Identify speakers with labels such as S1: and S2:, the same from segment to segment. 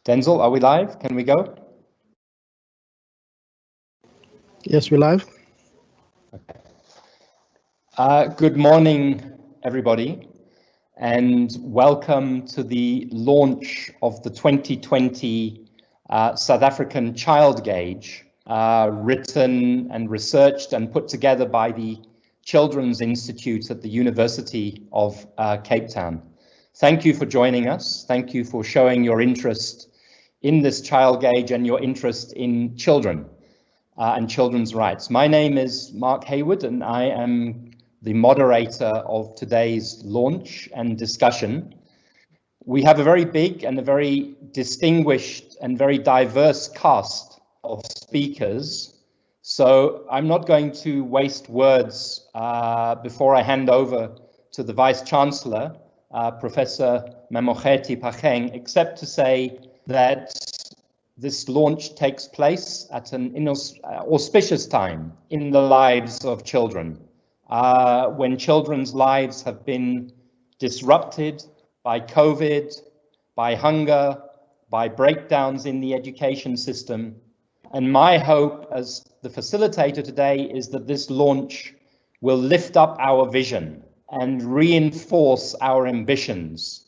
S1: Denzel, are we live? Can we go?
S2: Yes, we're live.
S1: Okay. Good morning, everybody, and welcome to the launch of the 2020 South African Child Gauge, written and researched and put together by the Children's Institute at the University of Cape Town. Thank you for joining us. Thank you for showing your interest in this child gauge and your interest in children and children's rights. My name is Mark Hayward and I am the moderator of today's launch and discussion. We have a very big and a very distinguished and very diverse cast of speakers. So I'm not going to waste words before I hand over to the Vice Chancellor, Professor Mamokgethi Phakeng, except to say that this launch takes place at an auspicious time in the lives of children, when children's lives have been disrupted by COVID, by hunger, by breakdowns in the education system. And my hope as the facilitator today is that this launch will lift up our vision and reinforce our ambitions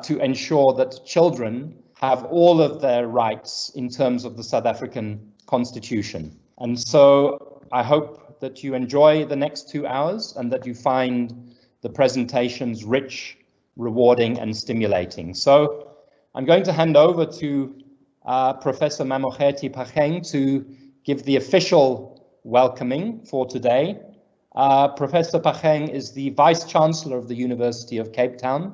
S1: to ensure that children have all of their rights in terms of the South African Constitution. And so I hope that you enjoy the next 2 hours and that you find the presentations rich, rewarding and stimulating. So I'm going to hand over to Professor Mamokgethi Phakeng to give the official welcoming for today. Professor Phakeng is the Vice Chancellor of the University of Cape Town.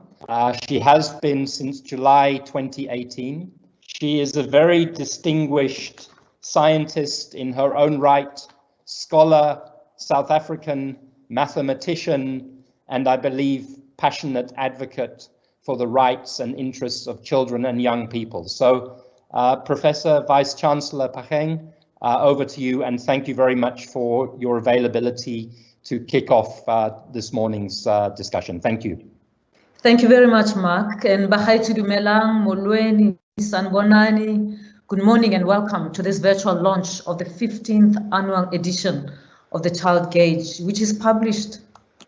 S1: She has been since July 2018. She is a very distinguished scientist in her own right, scholar, South African mathematician, and I believe passionate advocate for the rights and interests of children and young people. So Professor Vice Chancellor Phakeng, over to you, and thank you very much for your availability to kick off this morning's discussion. Thank you.
S3: Thank you very much, Mark. And Bahai Dumelang, Molweni, Sanbonani. Good morning and welcome to this virtual launch of the 15th annual edition of the Child Gauge, which is published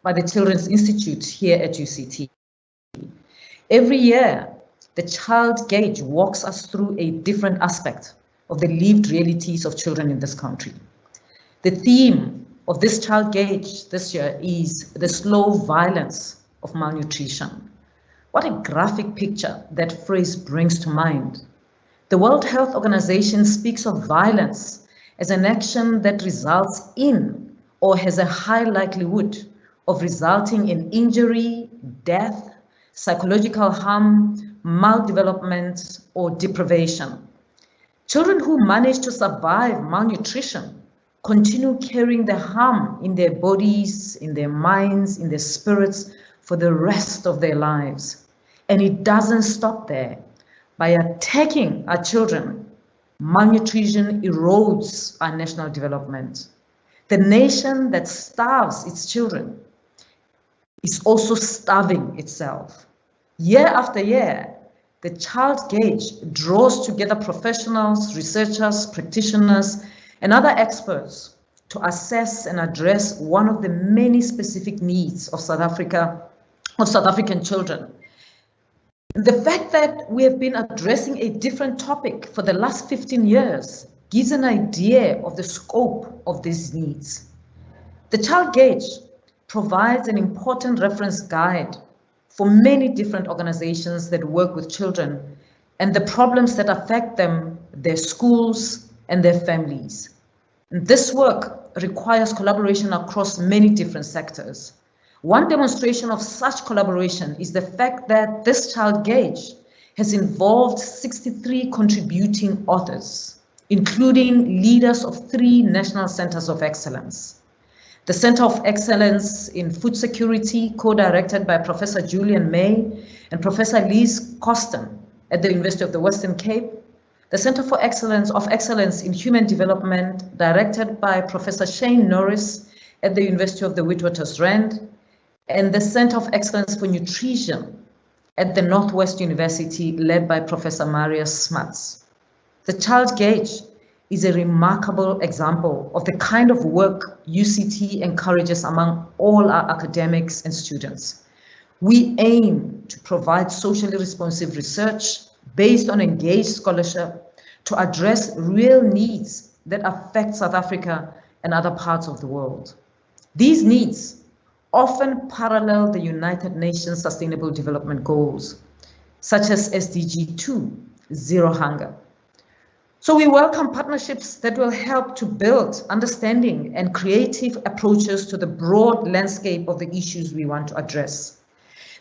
S3: by the Children's Institute here at UCT. Every year, the Child Gauge walks us through a different aspect of the lived realities of children in this country. The theme of this Child Gauge this year is the slow violence of malnutrition. What a graphic picture that phrase brings to mind. The World Health Organization speaks of violence as an action that results in or has a high likelihood of resulting in injury, death, psychological harm, maldevelopment, or deprivation. Children who manage to survive malnutrition continue carrying the harm in their bodies, in their minds, in their spirits for the rest of their lives. And it doesn't stop there. By attacking our children, malnutrition erodes our national development. The nation that starves its children is also starving itself. Year after year, the Child Gauge draws together professionals, researchers, practitioners, and other experts to assess and address one of the many specific needs of South African children. The fact that we have been addressing a different topic for the last 15 years gives an idea of the scope of these needs. The Child Gauge provides an important reference guide for many different organizations that work with children and the problems that affect them, their schools, and their families. And this work requires collaboration across many different sectors. One demonstration of such collaboration is the fact that this Child Gauge has involved 63 contributing authors, including leaders of 3 national centers of excellence. The Center of Excellence in Food Security, co-directed by Professor Julian May and Professor Liz Coston at the University of the Western Cape. The Center for Excellence in Human Development, directed by Professor Shane Norris at the University of the Witwatersrand, and the Center of Excellence for Nutrition at the Northwest University led by Professor Marius Smuts. The Child Gauge is a remarkable example of the kind of work UCT encourages among all our academics and students. We aim to provide socially responsive research based on engaged scholarship to address real needs that affect South Africa and other parts of the world. These needs often parallel the United Nations Sustainable Development Goals, such as SDG 2, Zero Hunger. So we welcome partnerships that will help to build understanding and creative approaches to the broad landscape of the issues we want to address.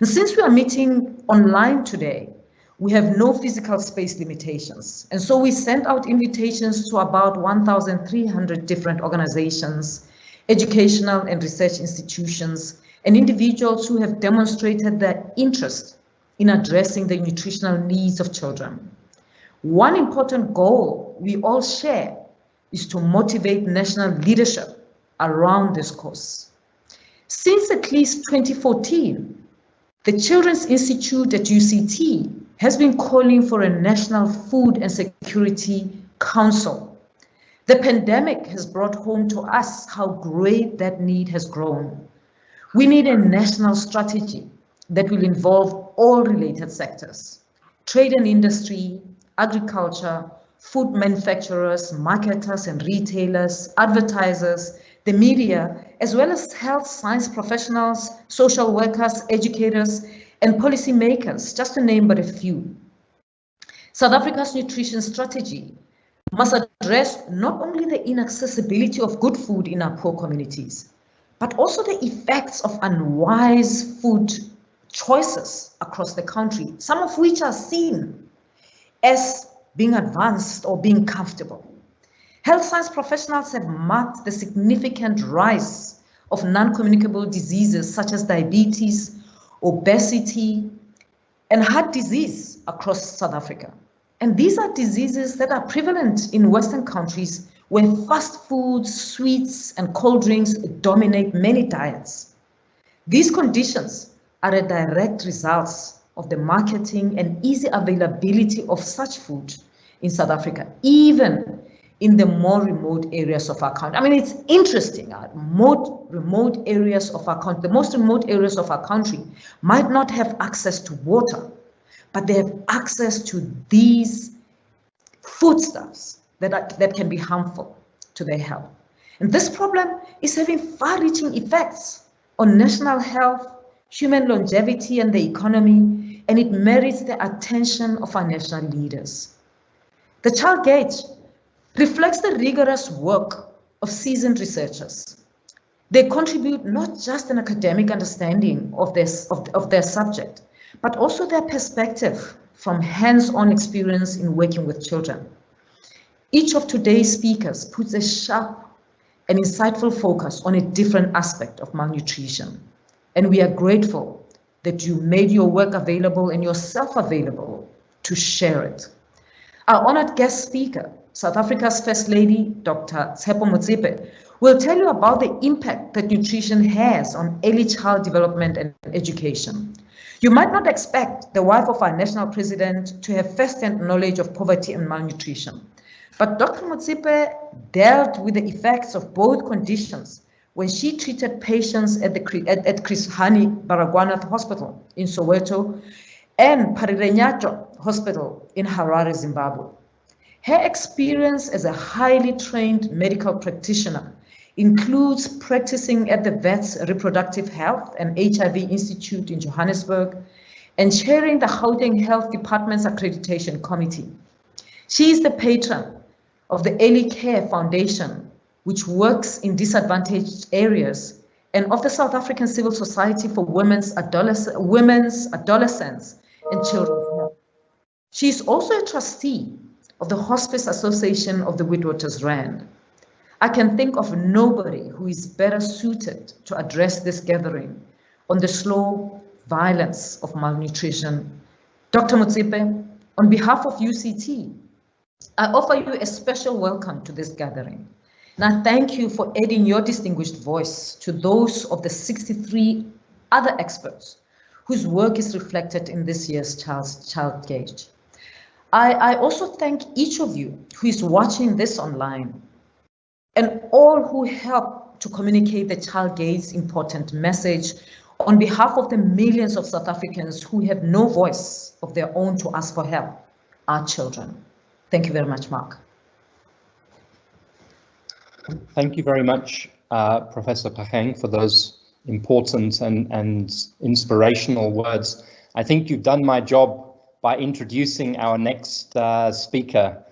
S3: And since we are meeting online today, we have no physical space limitations. And so we sent out invitations to about 1,300 different organizations, educational and research institutions, and individuals who have demonstrated their interest in addressing the nutritional needs of children. One important goal we all share is to motivate national leadership around this cause. Since at least 2014, the Children's Institute at UCT has been calling for a National Food and Security Council. The pandemic has brought home to us how great that need has grown. We need a national strategy that will involve all related sectors: trade and industry, agriculture, food manufacturers, marketers and retailers, advertisers, the media, as well as health science professionals, social workers, educators, and policymakers, just to name but a few. South Africa's nutrition strategy must address not only the inaccessibility of good food in our poor communities, but also the effects of unwise food choices across the country, some of which are seen as being advanced or being comfortable. Health science professionals have marked the significant rise of non-communicable diseases such as diabetes, obesity, and heart disease across South Africa. And these are diseases that are prevalent in Western countries where fast foods, sweets, and cold drinks dominate many diets. These conditions are a direct result of the marketing and easy availability of such food in South Africa, even in the more remote areas of our country. I mean, it's interesting, remote areas of our country, the most remote areas of our country might not have access to water, but they have access to these foodstuffs that can be harmful to their health. And this problem is having far-reaching effects on national health, human longevity, and the economy, and it merits the attention of our national leaders. The Child Gauge reflects the rigorous work of seasoned researchers. They contribute not just an academic understanding of their subject, but also their perspective from hands-on experience in working with children. Each of today's speakers puts a sharp and insightful focus on a different aspect of malnutrition. And we are grateful that you made your work available and yourself available to share it. Our honored guest speaker, South Africa's First Lady, Dr. Tsepho Motsepe, will tell you about the impact that nutrition has on early child development and education. You might not expect the wife of our national president to have first-hand knowledge of poverty and malnutrition, but Dr. Motsepe dealt with the effects of both conditions when she treated patients at Chris Hani Baragwanath Hospital in Soweto and Parirenyacho Hospital in Harare, Zimbabwe. Her experience as a highly trained medical practitioner includes practicing at the Vets Reproductive Health and HIV Institute in Johannesburg and chairing the Gauteng Health Department's Accreditation Committee. She is the patron of the Early Care Foundation, which works in disadvantaged areas, and of the South African Civil Society for Women's, Adolescents, and Children's Health. She is also a trustee of the Hospice Association of the Witwatersrand. I can think of nobody who is better suited to address this gathering on the slow violence of malnutrition. Dr. Motsepe, on behalf of UCT, I offer you a special welcome to this gathering. And I thank you for adding your distinguished voice to those of the 63 other experts whose work is reflected in this year's Child Gauge. I also thank each of you who is watching this online and all who help to communicate the Child Gauge's important message on behalf of the millions of South Africans who have no voice of their own to ask for help, our children. Thank you very much, Mark.
S1: Thank you very much, Professor Phakeng, for those important and inspirational words. I think you've done my job by introducing our next speaker,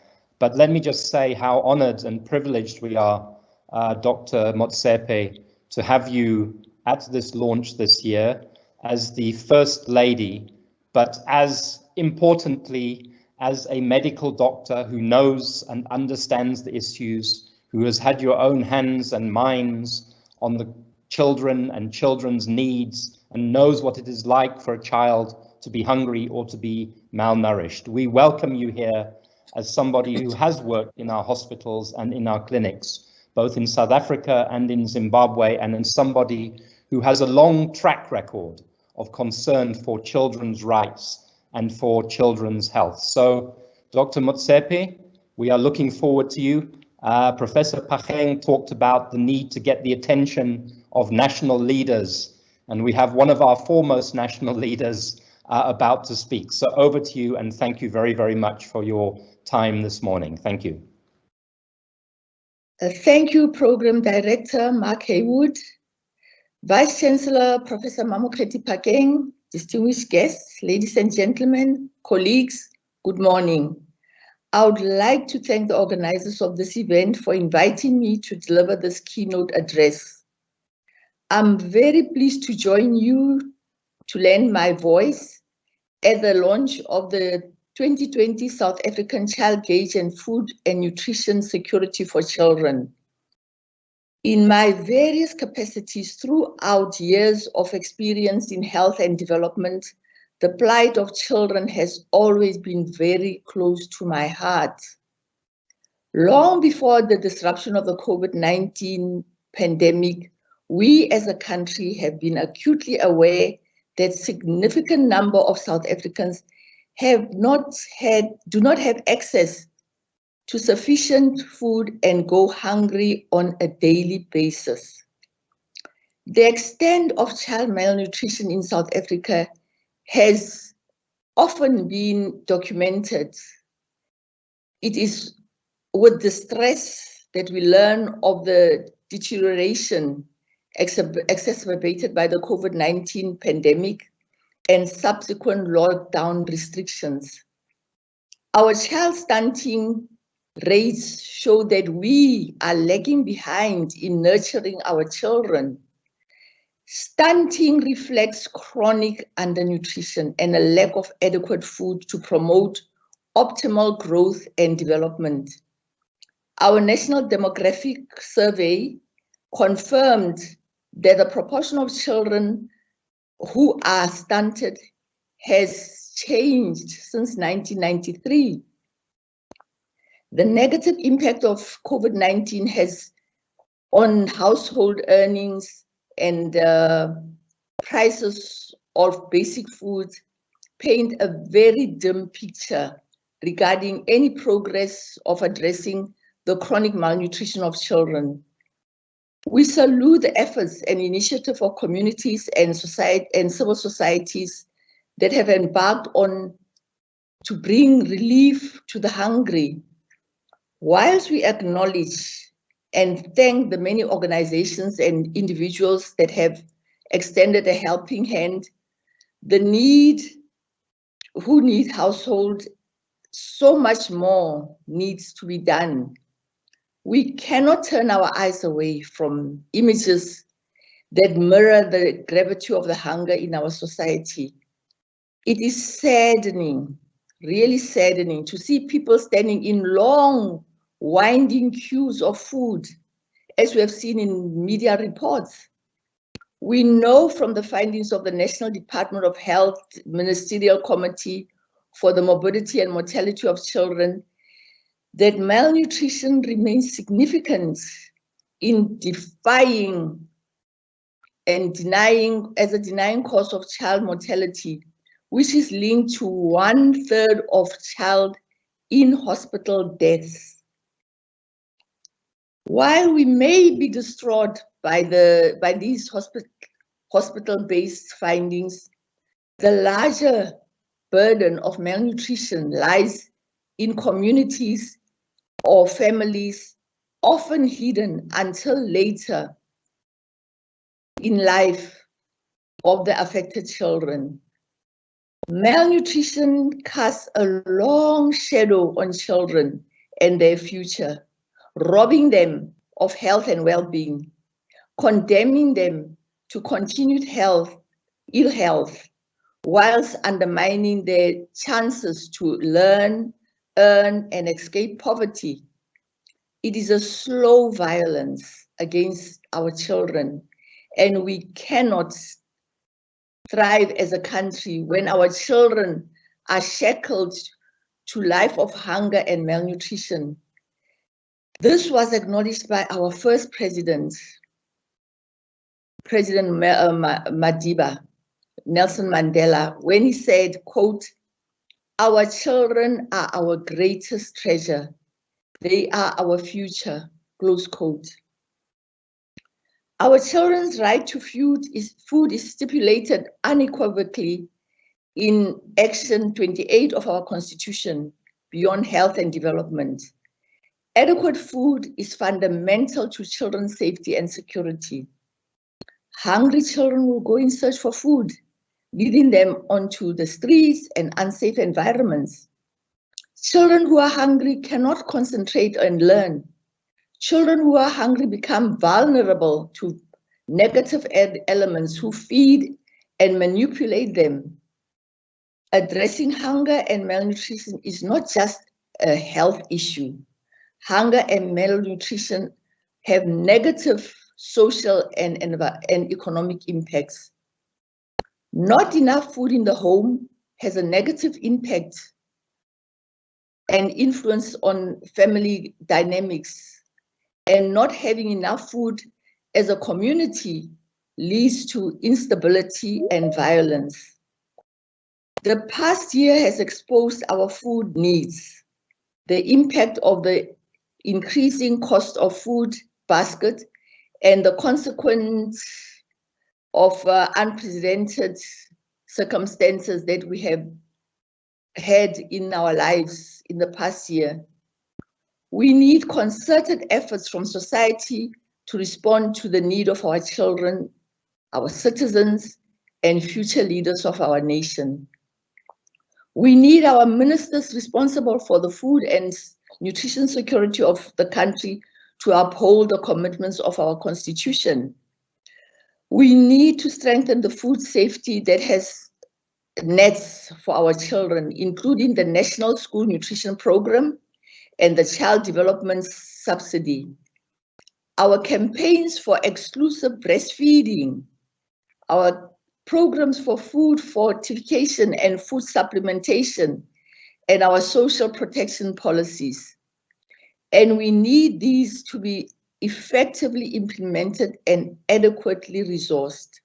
S1: but let me just say how honored and privileged we are, Dr. Motsepe, to have you at this launch this year as the First Lady, but as importantly, as a medical doctor who knows and understands the issues, who has had your own hands and minds on the children and children's needs and knows what it is like for a child to be hungry or to be malnourished. We welcome you here as somebody who has worked in our hospitals and in our clinics, both in South Africa and in Zimbabwe, and as somebody who has a long track record of concern for children's rights and for children's health. So, Dr. Motsepe, we are looking forward to you. Professor Phakeng talked about the need to get the attention of national leaders, and we have one of our foremost national leaders about to speak. So over to you, and thank you very, very much for your time this morning. Thank you.
S4: Thank you, Program Director Mark Haywood, Vice Chancellor Professor Mamokgethi Phakeng, distinguished guests, ladies and gentlemen, colleagues, good morning. I would like to thank the organizers of this event for inviting me to deliver this keynote address. I'm very pleased to join you to lend my voice at the launch of the 2020 South African Child Gauge and Food and Nutrition Security for Children. In my various capacities throughout years of experience in health and development, the plight of children has always been very close to my heart. Long before the disruption of the COVID-19 pandemic, we as a country have been acutely aware that significant number of South Africans do not have access to sufficient food and go hungry on a daily basis. The extent of child malnutrition in South Africa has often been documented. It is with distress that we learn of the deterioration exacerbated by the COVID-19 pandemic and subsequent lockdown restrictions. Our child stunting rates show that we are lagging behind in nurturing our children. Stunting reflects chronic undernutrition and a lack of adequate food to promote optimal growth and development. Our National Demographic Survey confirmed that the proportion of children who are stunted has changed since 1993. The negative impact of COVID-19 has on household earnings and prices of basic food paint a very dim picture regarding any progress of addressing the chronic malnutrition of children. We salute the efforts and initiative of communities and society and civil societies that have embarked on to bring relief to the hungry. Whilst we acknowledge and thank the many organizations and individuals that have extended a helping hand, who need household, so much more needs to be done. We cannot turn our eyes away from images that mirror the gravity of the hunger in our society. It is saddening, really saddening, to see people standing in long, winding queues of food, as we have seen in media reports. We know from the findings of the National Department of Health Ministerial Committee for the Morbidity and Mortality of Children that malnutrition remains significant in defying and as a denying cause of child mortality, which is linked to 1/3 of child in hospital deaths. While we may be distraught by these hospital-based findings, the larger burden of malnutrition lies in communities or families, often hidden until later in life of the affected children. Malnutrition casts a long shadow on children and their future, robbing them of health and well-being, condemning them to continued ill health, whilst undermining their chances to learn, earn, and escape poverty. It is a slow violence against our children, and we cannot thrive as a country when our children are shackled to life of hunger and malnutrition. This was acknowledged by our first president, President Madiba, Nelson Mandela, when he said, quote, "Our children are our greatest treasure. They are our future," close quote. Our children's right to food is stipulated unequivocally in Action 28 of our Constitution, beyond health and development. Adequate food is fundamental to children's safety and security. Hungry children will go in search for food, leading them onto the streets and unsafe environments. Children who are hungry cannot concentrate and learn. Children who are hungry become vulnerable to negative elements who feed and manipulate them. Addressing hunger and malnutrition is not just a health issue. Hunger and malnutrition have negative social and economic impacts. Not enough food in the home has a negative impact and influence on family dynamics, and not having enough food as a community leads to instability and violence. The past year has exposed our food needs, the impact of the increasing cost of food basket, and the consequence of unprecedented circumstances that we have had in our lives in the past year. We need concerted efforts from society to respond to the need of our children, our citizens, and future leaders of our nation. We need our ministers responsible for the food and nutrition security of the country to uphold the commitments of our Constitution. We need to strengthen the food safety that has nets for our children, including the National School Nutrition Program and the Child Development Subsidy. Our campaigns for exclusive breastfeeding, our programs for food fortification and food supplementation, and our social protection policies. And we need these to be effectively implemented and adequately resourced.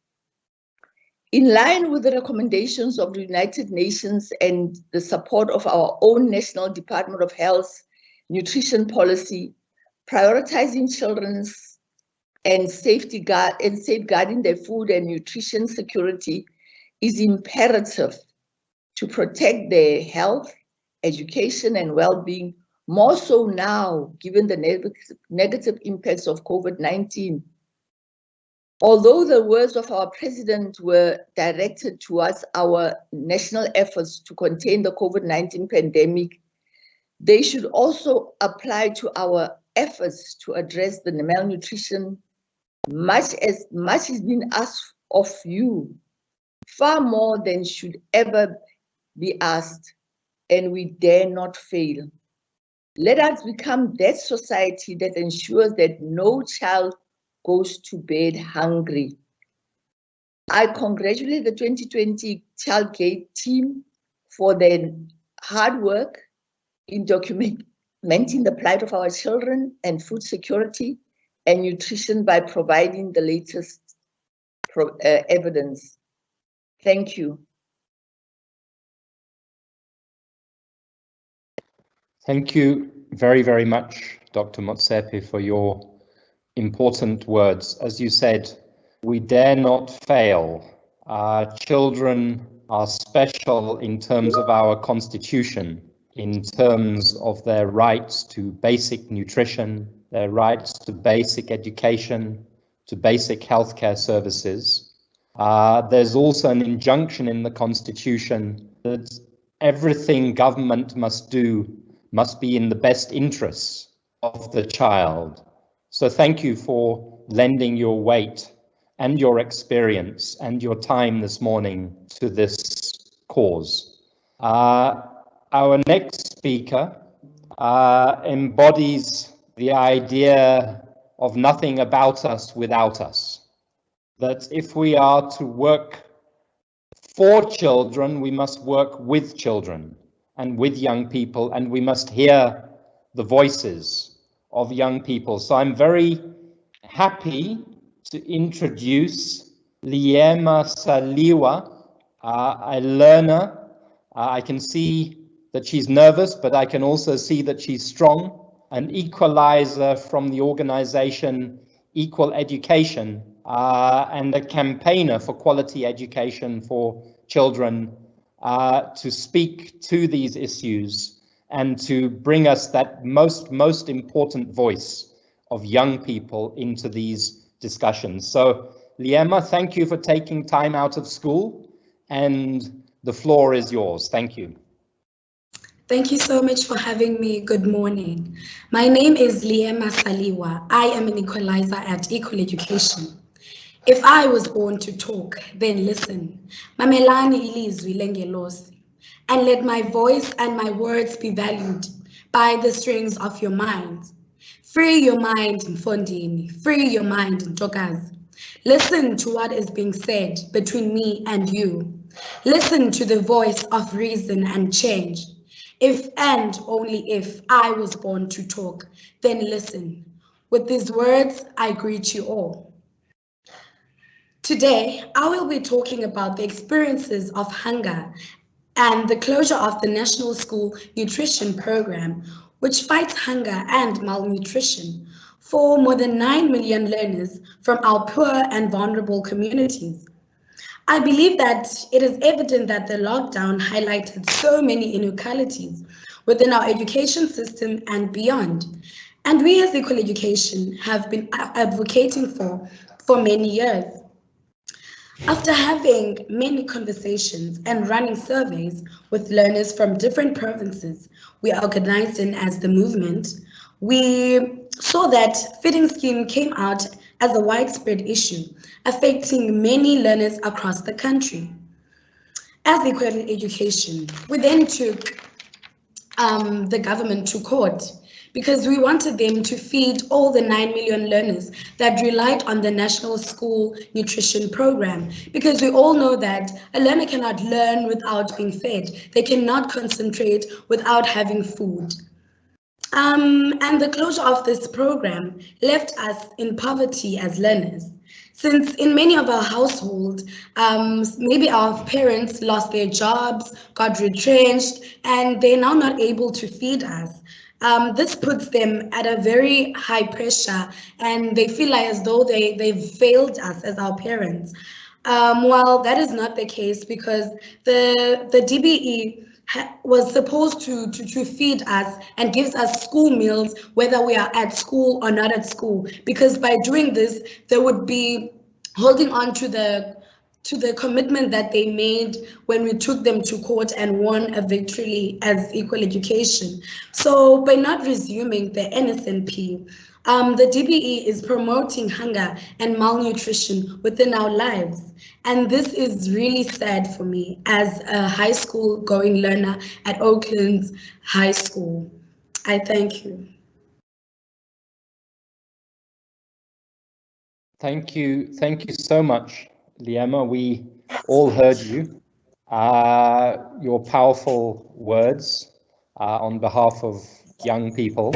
S4: In line with the recommendations of the United Nations and the support of our own National Department of Health nutrition policy, prioritizing children's and safeguarding their food and nutrition security is imperative to protect their health, education, and well-being, more so now, given the negative impacts of COVID-19. Although the words of our president were directed towards our national efforts to contain the COVID-19 pandemic, they should also apply to our efforts to address the malnutrition. Much is being asked of you, far more than should ever be asked, and we dare not fail. Let us become that society that ensures that no child goes to bed hungry. I congratulate the 2020 Child Gate team for their hard work in documenting the plight of our children and food security and nutrition by providing the latest evidence. Thank you.
S1: Thank you very, very much, Dr. Motsepe, for your important words. As you said, we dare not fail. Our children are special in terms of our constitution, in terms of their rights to basic nutrition, their rights to basic education, to basic healthcare services. There's also an injunction in the constitution that everything government must do must be in the best interests of the child. So thank you for lending your weight and your experience and your time this morning to this cause. Our next speaker embodies the idea of nothing about us without us. That if we are to work for children, we must work with children and with young people, and we must hear the voices of young people. So I'm very happy to introduce Liyema Salima, a learner. I can see that she's nervous, but I can also see that she's strong, an equaliser from the organization Equal Education, and a campaigner for quality education for children, to speak to these issues and to bring us that most important voice of young people into these discussions. So Liyema, thank you for taking time out of school, and the floor is yours. Thank you.
S5: Thank you so much for having me. Good morning. My name is Liyema Salima. I am an equalizer at Equal Education. If I was born to talk, then listen. Mamelani ilizwi lengelosi. And let my voice and my words be valued by the strings of your mind. Free your mind, Mfondini. Free your mind, Ntokazi. Listen to what is being said between me and you. Listen to the voice of reason and change. If and only if I was born to talk, then listen. With these words, I greet you all. Today, I will be talking about the experiences of hunger and the closure of the National School Nutrition Program, which fights hunger and malnutrition for more than 9 million learners from our poor and vulnerable communities. I believe that it is evident that the lockdown highlighted so many inequalities within our education system and beyond. And we as Equal Education have been advocating for many years. After having many conversations and running surveys with learners from different provinces we are organized in as the movement, we saw that feeding scheme came out as a widespread issue, affecting many learners across the country. As Equal Education, we then took the government to court because we wanted them to feed all the 9 million learners that relied on the National School Nutrition Program, because we all know that a learner cannot learn without being fed. They cannot concentrate without having food. And the closure of this program left us in poverty as learners, since in many of our households, maybe our parents lost their jobs, got retrenched, and they're now not able to feed us. This puts them at a very high pressure, and they feel like as though they've failed us as our parents. Well, that is not the case, because the DBE was supposed to feed us and gives us school meals, whether we are at school or not at school, because by doing this, they would be holding on to the commitment that they made when we took them to court and won a victory as Equal Education. So by not resuming the NSNP, the DBE is promoting hunger and malnutrition within our lives. And this is really sad for me as a high school going learner at Oakland's High School. I thank you.
S1: Thank you so much, Liyema. We all heard you. Your powerful words on behalf of young people.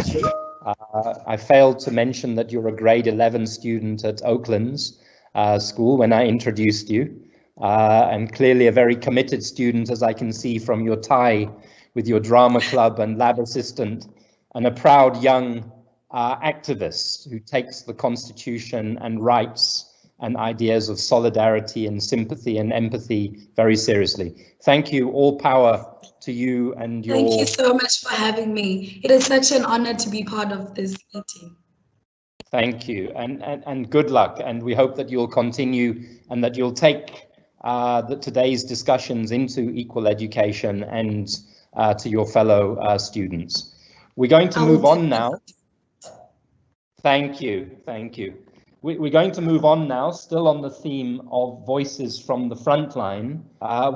S1: I failed to mention that you're a grade 11 student at Oakland's. school when I introduced you, and clearly a very committed student, as I can see from your tie with your drama club and lab assistant, and a proud young activist who takes the Constitution and rights and ideas of solidarity and sympathy and empathy very seriously. Thank you. All power to you and your...
S5: Thank you so much for having me. It is such an honor to be part of this meeting.
S1: Thank you, and good luck. And we hope that you'll continue and that you'll take today's discussions into equal education and to your fellow students. We're going to move on now. Thank you, thank you. We're going to move on now, still on the theme of voices from the front line.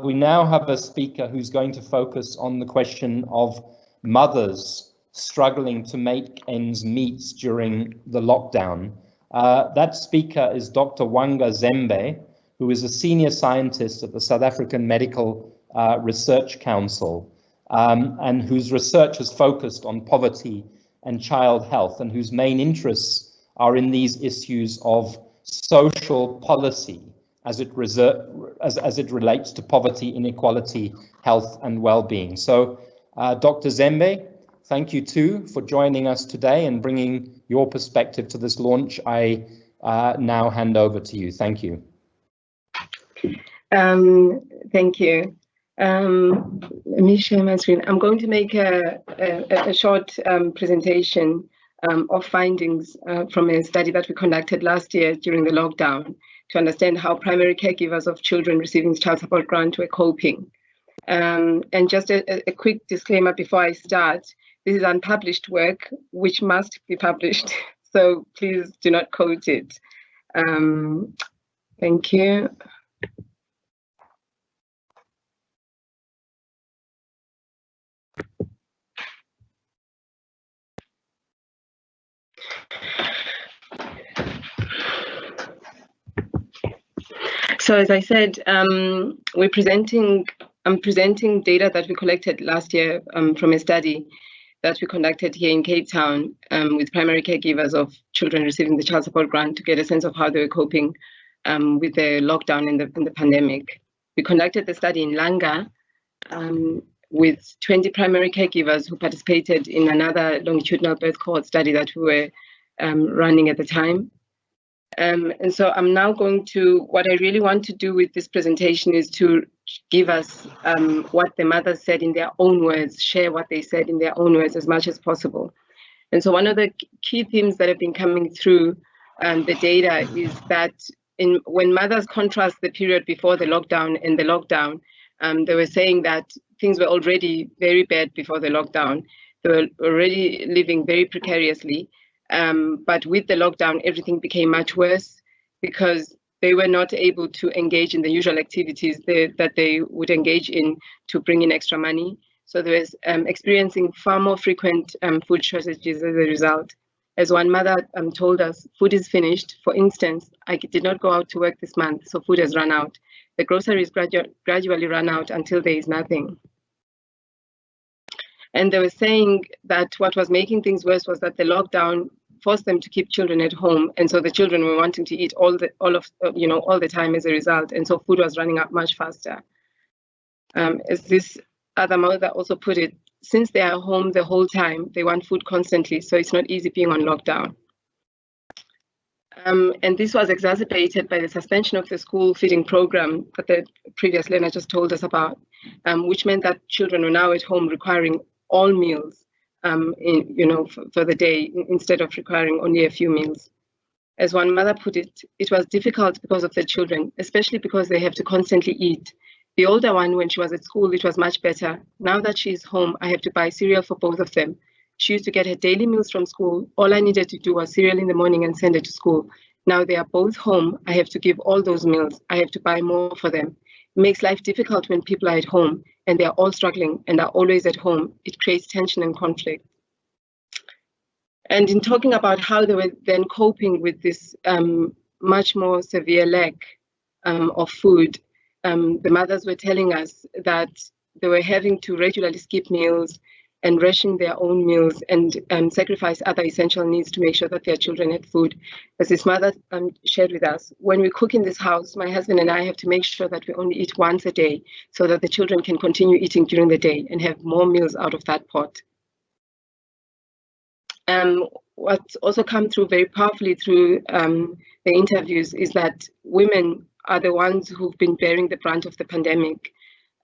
S1: We now have a speaker who's going to focus on the question of mothers struggling to make ends meet during the lockdown. That speaker is Dr. Wanga Zembe, who is a senior scientist at the South African Medical Research Council, and whose research is focused on poverty and child health, and whose main interests are in these issues of social policy as it relates to poverty, inequality, health and well-being. So Dr. Zembe, thank you too for joining us today and bringing your perspective to this launch. I now hand over to you. Thank you.
S6: Thank you. Let me share my screen. I'm going to make a short presentation of findings from a study that we conducted last year during the lockdown to understand how primary caregivers of children receiving child support grant were coping. And just a quick disclaimer before I start, this is unpublished work which must be published, so please do not quote it. Thank you. So as I said, I'm presenting data that we collected last year from a study that we conducted here in Cape Town with primary caregivers of children receiving the child support grant to get a sense of how they were coping with the lockdown and the pandemic. We conducted the study in Langa with 20 primary caregivers who participated in another longitudinal birth cohort study that we were running at the time. And so I'm now going to, what I really want to do with this presentation is to give us what the mothers said in their own words, share what they said in their own words as much as possible. And so one of the key themes that have been coming through the data is that when mothers contrast the period before the lockdown and the lockdown, they were saying that things were already very bad before the lockdown. They were already living very precariously. But with the lockdown, everything became much worse because they were not able to engage in the usual activities that they would engage in to bring in extra money. So they was experiencing far more frequent food shortages as a result. As one mother told us, food is finished. For instance, I did not go out to work this month, so food has run out. The groceries gradually run out until there is nothing. And they were saying that what was making things worse was that the lockdown forced them to keep children at home, and so the children were wanting to eat all the time as a result, and so food was running out much faster. As this other mother also put it, since they are home the whole time, they want food constantly, so it's not easy being on lockdown. And this was exacerbated by the suspension of the school feeding program that the previous learner just told us about, which meant that children were now at home requiring all meals for the day instead of requiring only a few meals. As one mother put it, it was difficult because of the children, especially because they have to constantly eat. The older one, when she was at school, it was much better. Now that she's home, I have to buy cereal for both of them. She used to get her daily meals from school. All I needed to do was cereal in the morning and send her to school. Now they are both home. I have to give all those meals. I have to buy more for them. It makes life difficult when people are at home and they are all struggling and are always at home. It creates tension and conflict. And in talking about how they were then coping with this much more severe lack of food, the mothers were telling us that they were having to regularly skip meals and ration their own meals and sacrifice other essential needs to make sure that their children had food. As his mother shared with us, when we cook in this house, my husband and I have to make sure that we only eat once a day so that the children can continue eating during the day and have more meals out of that pot. What's also come through very powerfully through the interviews is that women are the ones who've been bearing the brunt of the pandemic.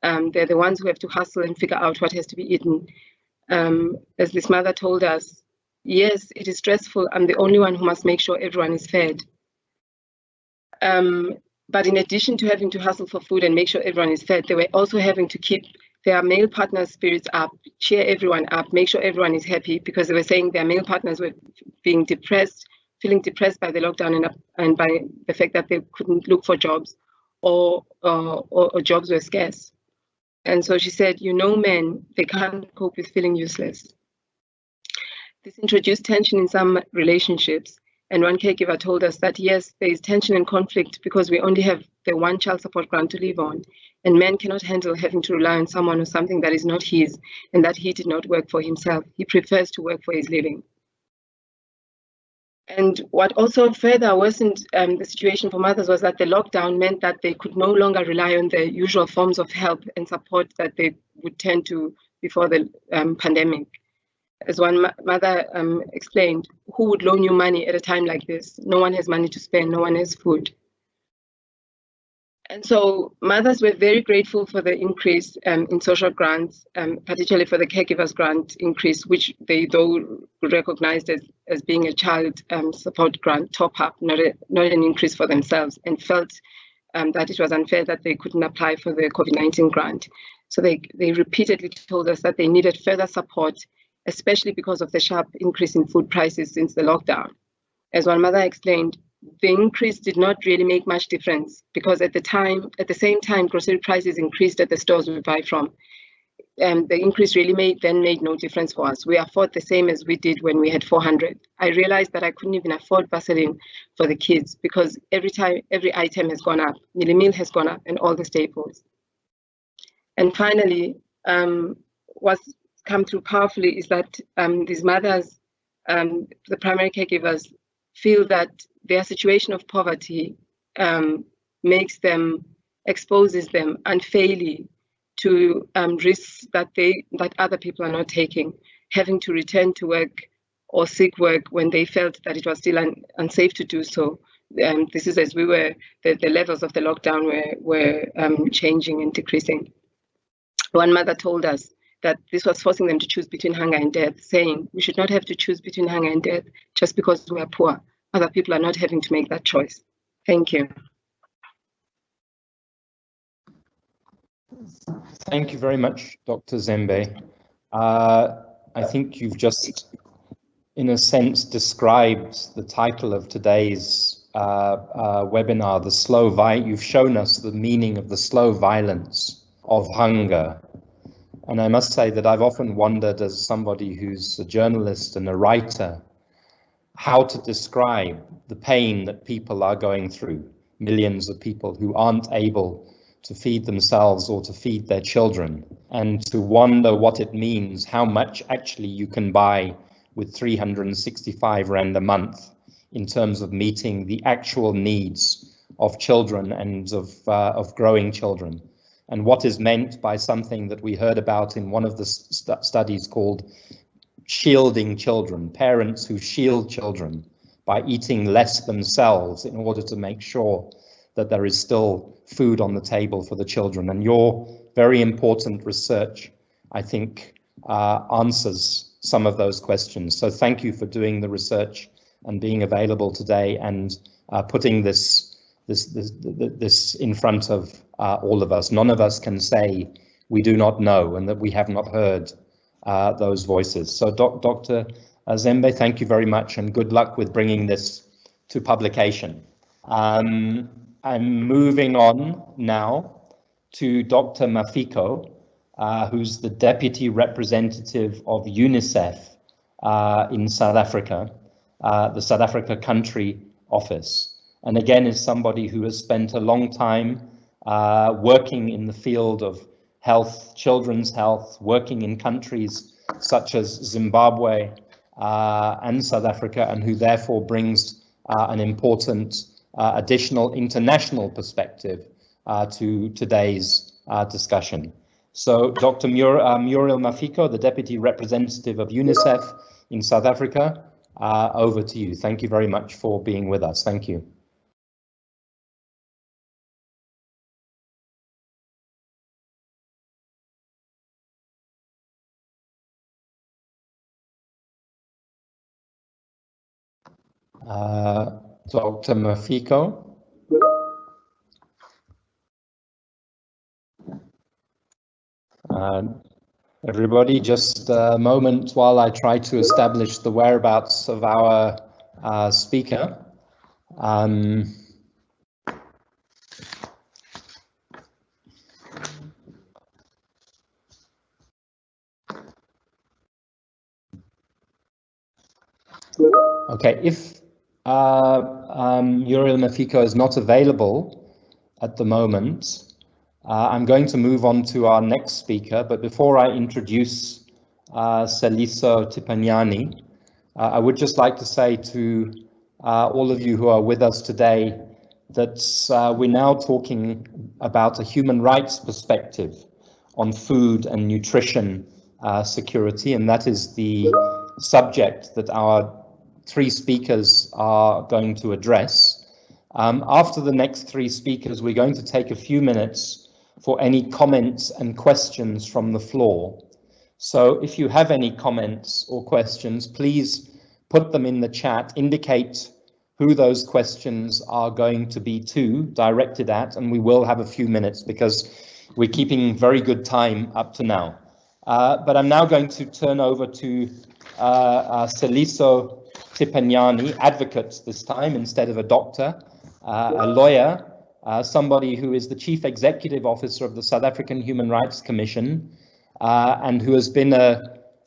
S6: They're the ones who have to hustle and figure out what has to be eaten. As this mother told us, yes, it is stressful. I'm the only one who must make sure everyone is fed. But in addition to having to hustle for food and make sure everyone is fed, they were also having to keep their male partners' spirits up, cheer everyone up, make sure everyone is happy, because they were saying their male partners were being depressed, feeling depressed by the lockdown and by the fact that they couldn't look for jobs or jobs were scarce. And so she said, men, they can't cope with feeling useless. This introduced tension in some relationships. And one caregiver told us that, yes, there is tension and conflict because we only have the one child support grant to live on. And men cannot handle having to rely on someone or something that is not his and that he did not work for himself. He prefers to work for his living. And what also further worsened the situation for mothers was that the lockdown meant that they could no longer rely on the usual forms of help and support that they would turn to before the pandemic. As one mother explained, who would loan you money at a time like this? No one has money to spend, no one has food. And so mothers were very grateful for the increase in social grants, particularly for the caregivers grant increase, which they though recognized as being a child support grant top up, not an increase for themselves, and felt that it was unfair that they couldn't apply for the COVID-19 grant. So they repeatedly told us that they needed further support, especially because of the sharp increase in food prices since the lockdown. As one mother explained, the increase did not really make much difference because at the same time, grocery prices increased at the stores we buy from. The increase really made no difference for us. We afford the same as we did when we had 400. I realized that I couldn't even afford Vaseline for the kids because every item has gone up. Mealie meal has gone up and all the staples. And finally, what's come through powerfully is that these mothers, the primary caregivers, feel that their situation of poverty exposes them unfairly to risks that other people are not taking, having to return to work or seek work when they felt that it was still unsafe to do so. This is as the levels of the lockdown were changing and decreasing. One mother told us that this was forcing them to choose between hunger and death, saying we should not have to choose between hunger and death just because we are poor. Other people are not having to make that choice. Thank you.
S1: Thank you very much, Dr. Zembe. I think you've just, in a sense, described the title of today's webinar, you've shown us the meaning of the slow violence of hunger. And I must say that I've often wondered, as somebody who's a journalist and a writer, how to describe the pain that people are going through, millions of people who aren't able to feed themselves or to feed their children, and to wonder what it means, how much actually you can buy with 365 Rand a month in terms of meeting the actual needs of children and of growing children. And what is meant by something that we heard about in one of the studies called shielding children, parents who shield children by eating less themselves in order to make sure that there is still food on the table for the children. And your very important research, I think, answers some of those questions. So thank you for doing the research and being available today and putting this in front of all of us. None of us can say we do not know and that we have not heard those voices. So Dr. Zembe, thank you very much and good luck with bringing this to publication. I'm moving on now to Dr. Mafico, who's the Deputy Representative of UNICEF in South Africa, the South Africa Country Office. And again, is somebody who has spent a long time working in the field of health, children's health, working in countries such as Zimbabwe and South Africa, and who therefore brings an important additional international perspective to today's discussion. So Dr. Muriel Mafico, the Deputy Representative of UNICEF in South Africa, over to you. Thank you very much for being with us. Thank you. Dr. Mafico. Everybody, just a moment while I try to establish the whereabouts of our speaker. Okay, if Muriel Mafico is not available at the moment, I'm going to move on to our next speaker, but before I introduce Tseliso Thipanyane, I would just like to say to all of you who are with us today that we're now talking about a human rights perspective on food and nutrition security, and that is the subject that our three speakers are going to address. After the next three speakers, we're going to take a few minutes for any comments and questions from the floor. So if you have any comments or questions, please put them in the chat, indicate who those questions are going to be directed at, and we will have a few minutes because we're keeping very good time up to now. But I'm now going to turn over to Tseliso Thipanyane, advocate this time instead of a doctor, a lawyer, somebody who is the Chief Executive Officer of the South African Human Rights Commission, and who has been an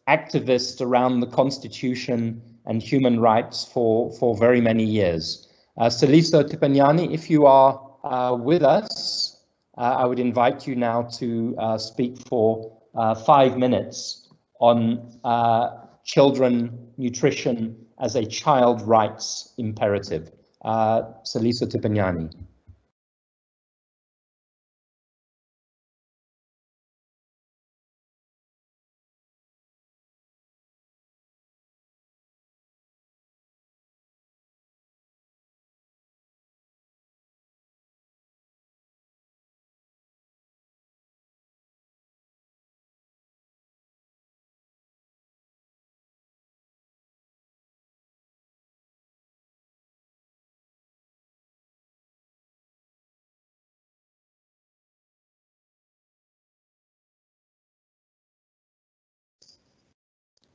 S1: activist around the Constitution and human rights for very many years. Tseliso Thipanyane, if you are with us, I would invite you now to speak for 5 minutes on children nutrition as a child rights imperative. Tseliso Thipanyane.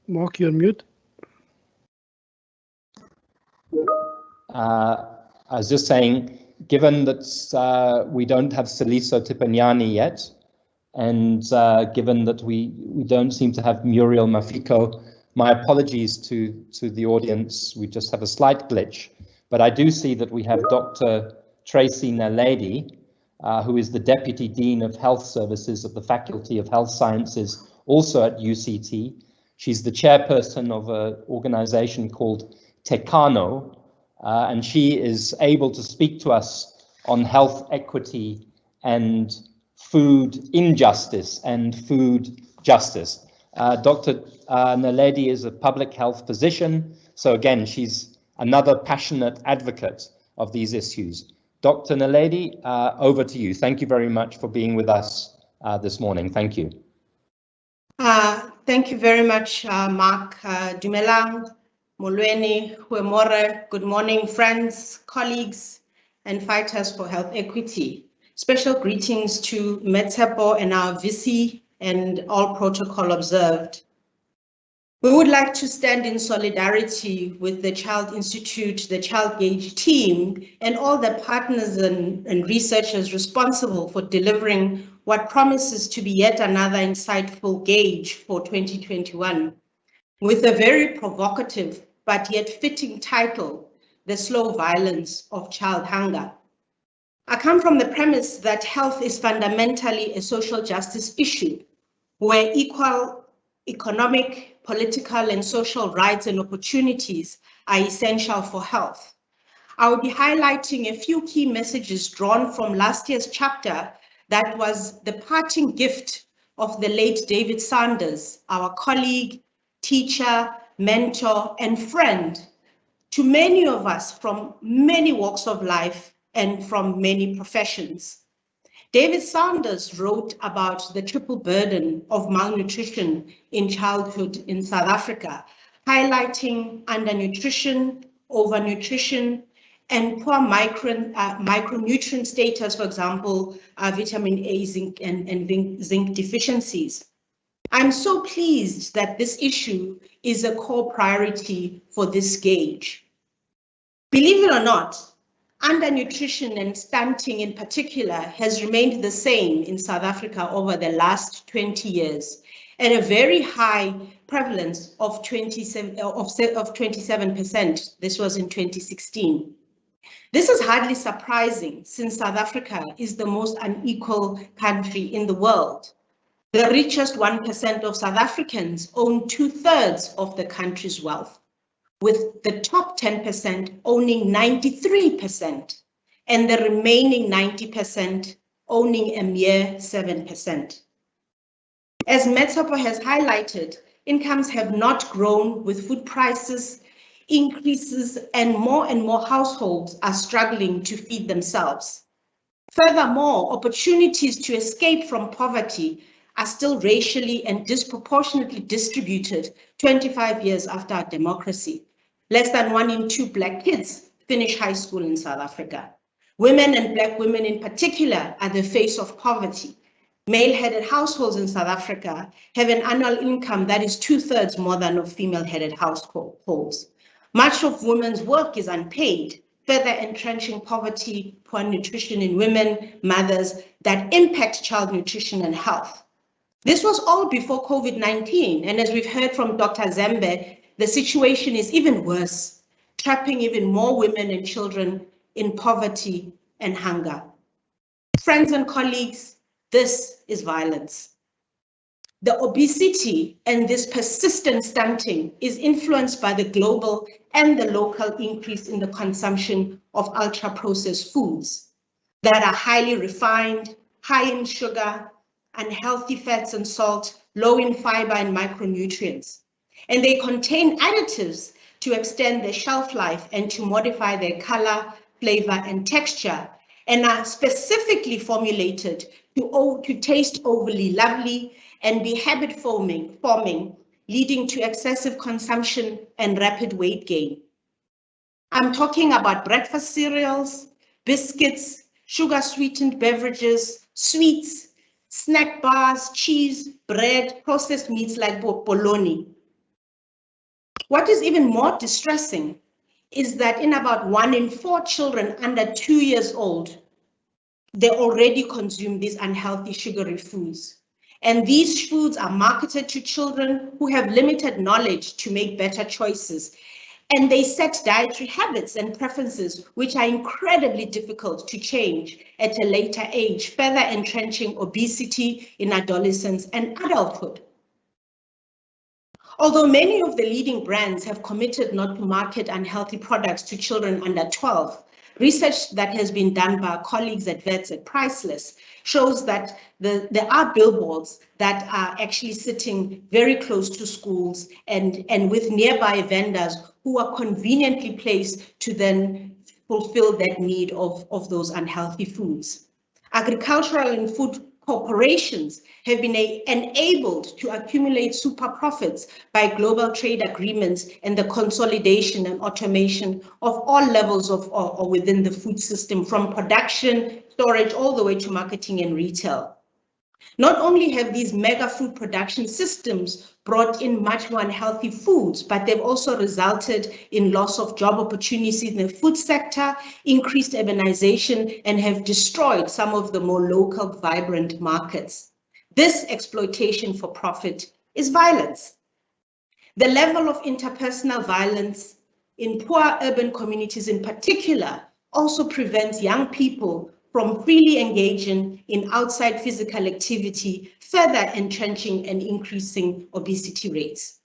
S2: Mark, you're on mute.
S1: I was just saying, given that we don't have Tseliso Thipanyane yet, and given that we don't seem to have Muriel Mafico, my apologies to the audience. We just have a slight glitch, but I do see that we have Dr. Tracey Naledi, who is the Deputy Dean of Health Services at the Faculty of Health Sciences, also at UCT. She's the chairperson of an organization called Tekano, and she is able to speak to us on health equity and food injustice and food justice. Dr. Naledi is a public health physician, so again, she's another passionate advocate of these issues. Dr. Naledi, over to you. Thank you very much for being with us this morning. Thank you.
S7: Thank you very much, Mark. Dumelang, Molweni, Huemore. Good morning, friends, colleagues, and fighters for health equity. Special greetings to Tsepho and our VC and all protocol observed. We would like to stand in solidarity with the Child Institute, the Child Gauge team, and all the partners and researchers responsible for delivering what promises to be yet another insightful gauge for 2021, with a very provocative but yet fitting title, The Slow Violence of Child Hunger. I come from the premise that health is fundamentally a social justice issue, where equal economic, political, and social rights and opportunities are essential for health. I will be highlighting a few key messages drawn from last year's chapter that was the parting gift of the late David Sanders, our colleague, teacher, mentor, and friend to many of us from many walks of life and from many professions. David Sanders wrote about the triple burden of malnutrition in childhood in South Africa, highlighting undernutrition, overnutrition, and poor micronutrient status, for example, vitamin A, zinc, and zinc deficiencies. I'm so pleased that this issue is a core priority for this gauge. Believe it or not, undernutrition and stunting in particular has remained the same in South Africa over the last 20 years at a very high prevalence of 27%. This was in 2016. This is hardly surprising since South Africa is the most unequal country in the world. The richest 1% of South Africans own 2/3 of the country's wealth, with the top 10% owning 93% and the remaining 90% owning a mere 7%. As Motsepe has highlighted, incomes have not grown with food prices increases and more households are struggling to feed themselves. Furthermore, opportunities to escape from poverty are still racially and disproportionately distributed 25 years after our democracy. Less than 1 in 2 Black kids finish high school in South Africa. Women and Black women in particular are the face of poverty. Male-headed households in South Africa have an annual income that is 2/3 more than of female-headed households. Much of women's work is unpaid, further entrenching poverty, poor nutrition in women, mothers that impact child nutrition and health. This was all before COVID-19, and as we've heard from Dr. Zembe, the situation is even worse, trapping even more women and children in poverty and hunger. Friends and colleagues, this is violence. The obesity and this persistent stunting is influenced by the global and the local increase in the consumption of ultra-processed foods that are highly refined, high in sugar, unhealthy fats and salt, low in fiber and micronutrients. And they contain additives to extend their shelf life and to modify their color, flavor, and texture, and are specifically formulated to taste overly lovely and be habit forming, leading to excessive consumption and rapid weight gain. I'm talking about breakfast cereals, biscuits, sugar-sweetened beverages, sweets, snack bars, cheese, bread, processed meats like bologna. What is even more distressing is that in about 1 in 4 children under 2 years old, they already consume these unhealthy sugary foods. And these foods are marketed to children who have limited knowledge to make better choices. And they set dietary habits and preferences, which are incredibly difficult to change at a later age, further entrenching obesity in adolescence and adulthood. Although many of the leading brands have committed not to market unhealthy products to children under 12, research that has been done by our colleagues at Vets at Priceless shows that there are billboards that are actually sitting very close to schools and with nearby vendors who are conveniently placed to then fulfill that need of those unhealthy foods. Agricultural and food corporations have been enabled to accumulate super profits by global trade agreements and the consolidation and automation of all levels of or within the food system, from production, storage, all the way to marketing and retail. Not only have these mega food production systems brought in much more unhealthy foods, but they've also resulted in loss of job opportunities in the food sector, increased urbanization, and have destroyed some of the more local, vibrant markets. This exploitation for profit is violence. The level of interpersonal violence in poor urban communities in particular also prevents young people from freely engaging in outside physical activity, further entrenching and increasing obesity rates.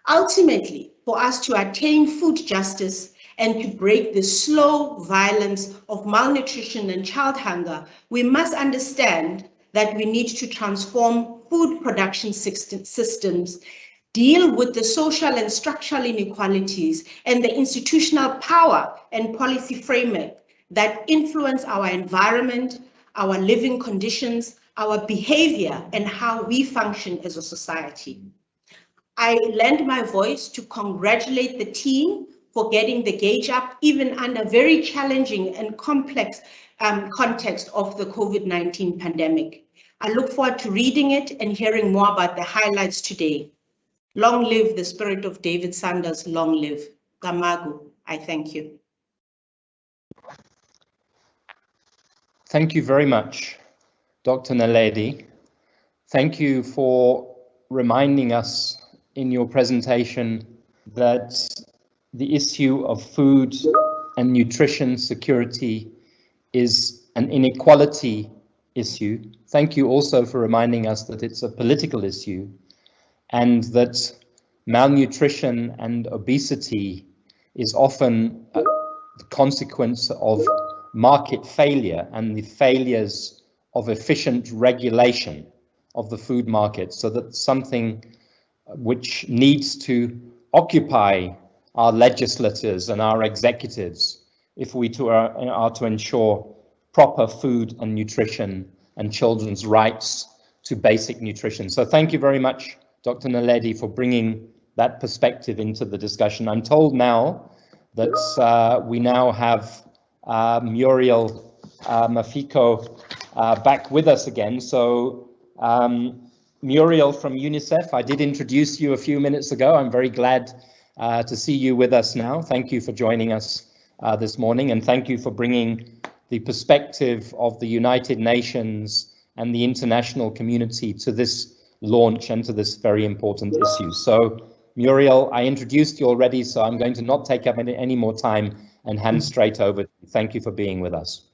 S7: Ultimately, for us to attain food justice and to break the slow violence of malnutrition and child hunger, we must understand that we need to transform food production systems, deal with the social and structural inequalities and the institutional power and policy framework that influence our environment, our living conditions, our behavior, and how we function as a society. I lend my voice to congratulate the team for getting the gauge up, even under very challenging and complex context of the COVID-19 pandemic. I look forward to reading it and hearing more about the highlights today. Long live the spirit of David Sanders, long live. Gamagu, I thank you.
S1: Thank you very much, Dr. Naledi. Thank you for reminding us in your presentation that the issue of food and nutrition security is an inequality issue. Thank you also for reminding us that it's a political issue and that malnutrition and obesity is often the consequence of market failure and the failures of efficient regulation of the food market. So that's something which needs to occupy our legislators and our executives if we are to ensure proper food and nutrition and children's rights to basic nutrition. So thank you very much, Dr. Naledi, for bringing that perspective into the discussion. I'm told now that we now have Muriel Mafico back with us again. So Muriel from UNICEF, I did introduce you a few minutes ago. I'm very glad to see you with us now. Thank you for joining us this morning, and thank you for bringing the perspective of the United Nations and the international community to this launch and to this very important issue. So Muriel, I introduced you already, so I'm going to not take up any more time and hand straight over to you. Thank you for being with us.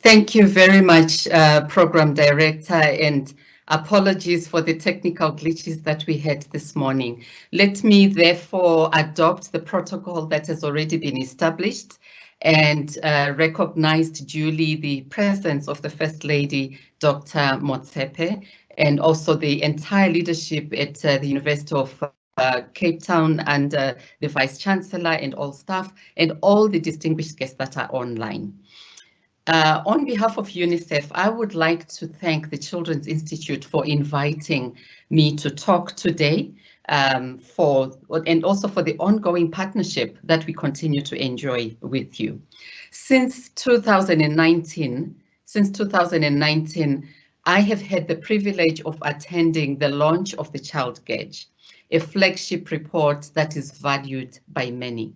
S8: Thank you very much, Program Director, and apologies for the technical glitches that we had this morning. Let me therefore adopt the protocol that has already been established and recognized duly the presence of the First Lady, Dr. Motsepe, and also the entire leadership at the University of Cape Town and the Vice Chancellor and all staff and all the distinguished guests that are online. On behalf of UNICEF, I would like to thank the Children's Institute for inviting me to talk today and also for the ongoing partnership that we continue to enjoy with you. Since 2019, I have had the privilege of attending the launch of the Child Gauge, a flagship report that is valued by many.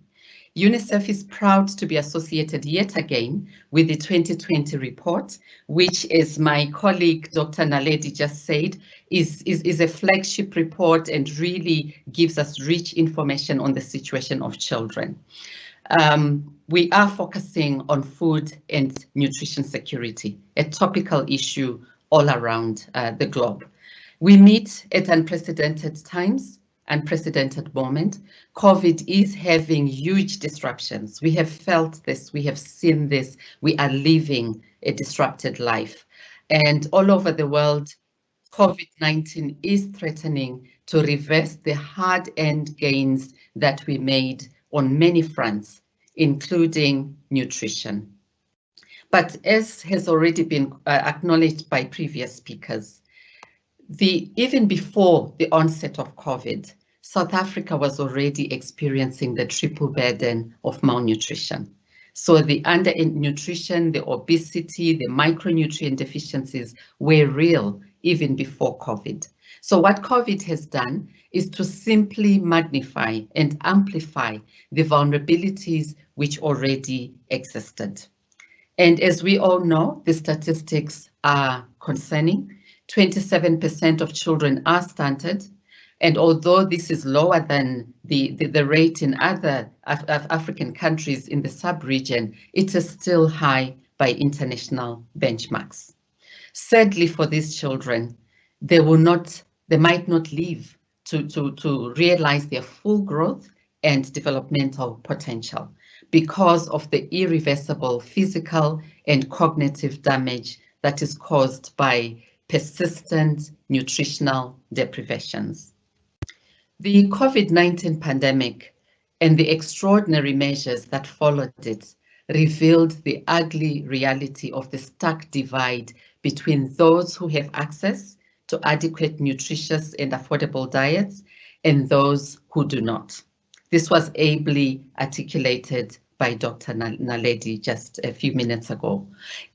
S8: UNICEF is proud to be associated yet again with the 2020 report, which, as my colleague Dr. Naledi just said, is a flagship report and really gives us rich information on the situation of children. We are focusing on food and nutrition security, a topical issue all around the globe. We meet at unprecedented times, unprecedented moment. COVID is having huge disruptions. We have felt this, we have seen this, we are living a disrupted life. And all over the world, COVID-19 is threatening to reverse the hard-earned gains that we made on many fronts, including nutrition. But as has already been acknowledged by previous speakers, even before the onset of COVID, South Africa was already experiencing the triple burden of malnutrition. So the undernutrition, the obesity, the micronutrient deficiencies were real even before COVID. So what COVID has done is to simply magnify and amplify the vulnerabilities which already existed. And as we all know, the statistics are concerning. 27% of children are stunted. And although this is lower than the rate in other African countries in the sub-region, it is still high by international benchmarks. Sadly, for these children, they might not live to realize their full growth and developmental potential because of the irreversible physical and cognitive damage that is caused by persistent nutritional deprivations. The COVID-19 pandemic and the extraordinary measures that followed it revealed the ugly reality of the stark divide between those who have access to adequate, nutritious and affordable diets and those who do not. This was ably articulated by Dr. Naledi just a few minutes ago.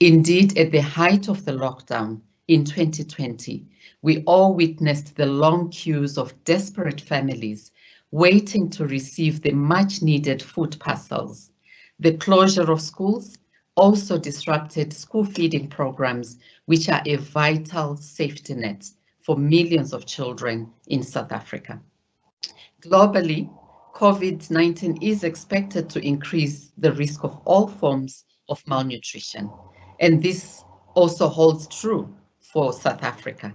S8: Indeed, at the height of the lockdown in 2020, we all witnessed the long queues of desperate families waiting to receive the much needed food parcels. The closure of schools also disrupted school feeding programs, which are a vital safety net for millions of children in South Africa. Globally, COVID-19 is expected to increase the risk of all forms of malnutrition, and this also holds true for South Africa.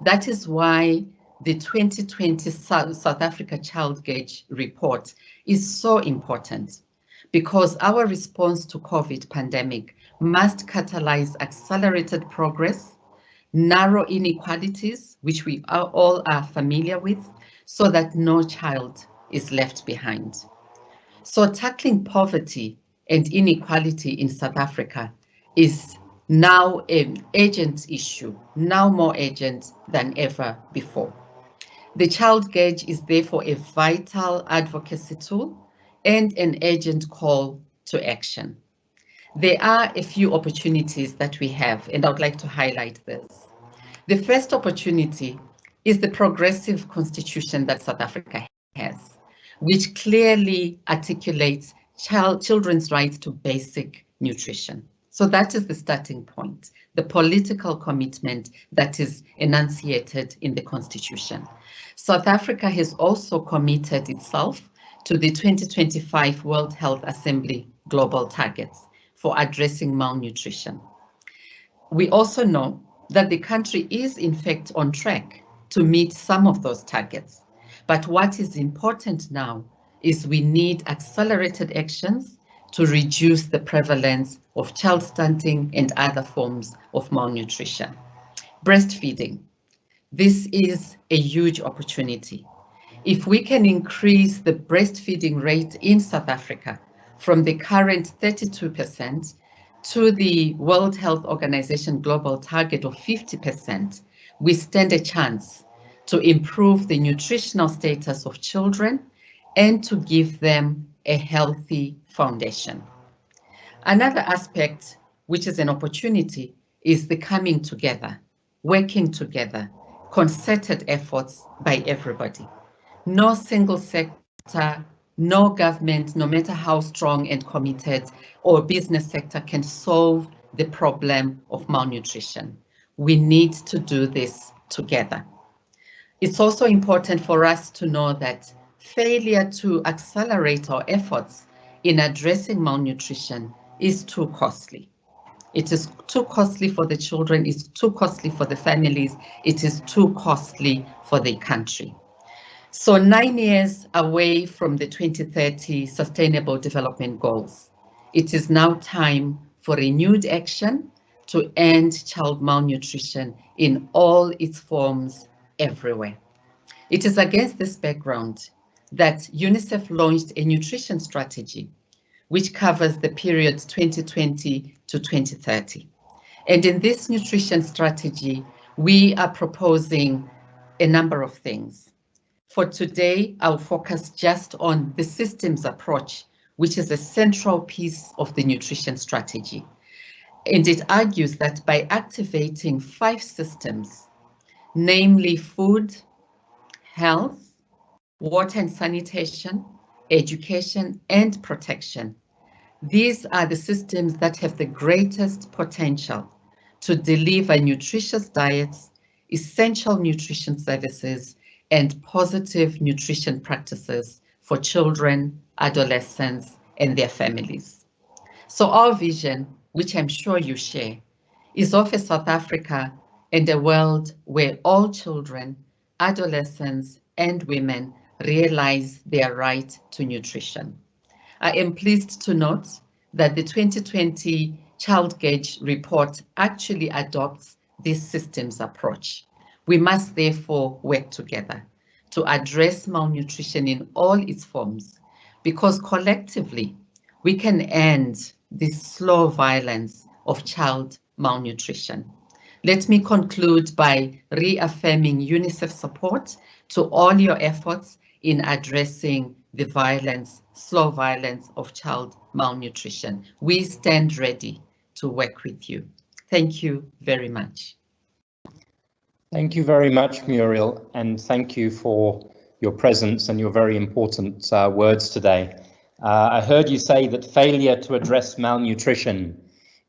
S8: That is why the 2020 South Africa Child Gauge report is so important, because our response to COVID pandemic must catalyze accelerated progress, narrow inequalities, which we all are familiar with, so that no child is left behind. So tackling poverty and inequality in South Africa is now an urgent issue, now more urgent than ever before. The Child Gauge is therefore a vital advocacy tool and an urgent call to action. There are a few opportunities that we have, and I would like to highlight this. The first opportunity is the progressive constitution that South Africa has, which clearly articulates children's right to basic nutrition. So that is the starting point, the political commitment that is enunciated in the Constitution. South Africa has also committed itself to the 2025 World Health Assembly global targets for addressing malnutrition. We also know that the country is in fact on track to meet some of those targets. But what is important now is we need accelerated actions to reduce the prevalence of child stunting and other forms of malnutrition. Breastfeeding. This is a huge opportunity. If we can increase the breastfeeding rate in South Africa from the current 32% to the World Health Organization global target of 50%, we stand a chance to improve the nutritional status of children and to give them a healthy foundation. Another aspect, which is an opportunity, is the coming together, working together, concerted efforts by everybody. No single sector, no government, no matter how strong and committed, or business sector can solve the problem of malnutrition. We need to do this together. It's also important for us to know that failure to accelerate our efforts in addressing malnutrition is too costly. It is too costly for the children, it's too costly for the families, it is too costly for the country. So 9 years away from the 2030 Sustainable Development Goals, it is now time for renewed action to end child malnutrition in all its forms everywhere. It is against this background that UNICEF launched a nutrition strategy which covers the period 2020 to 2030. And in this nutrition strategy, we are proposing a number of things. For today, I'll focus just on the systems approach, which is a central piece of the nutrition strategy. And it argues that by activating 5 systems, namely food, health, water and sanitation, education, and protection, these are the systems that have the greatest potential to deliver nutritious diets, essential nutrition services, and positive nutrition practices for children, adolescents, and their families. So our vision which I'm sure you share, is of a South Africa and a world where all children, adolescents, and women realize their right to nutrition. I am pleased to note that the 2020 Child Gauge report actually adopts this systems approach. We must therefore work together to address malnutrition in all its forms, because collectively we can end this slow violence of child malnutrition. Let me conclude by reaffirming UNICEF support to all your efforts in addressing the violence, slow violence of child malnutrition. We stand ready to work with you. Thank you very much.
S1: Thank you very much, Muriel, and thank you for your presence and your very important words today. I heard you say that failure to address malnutrition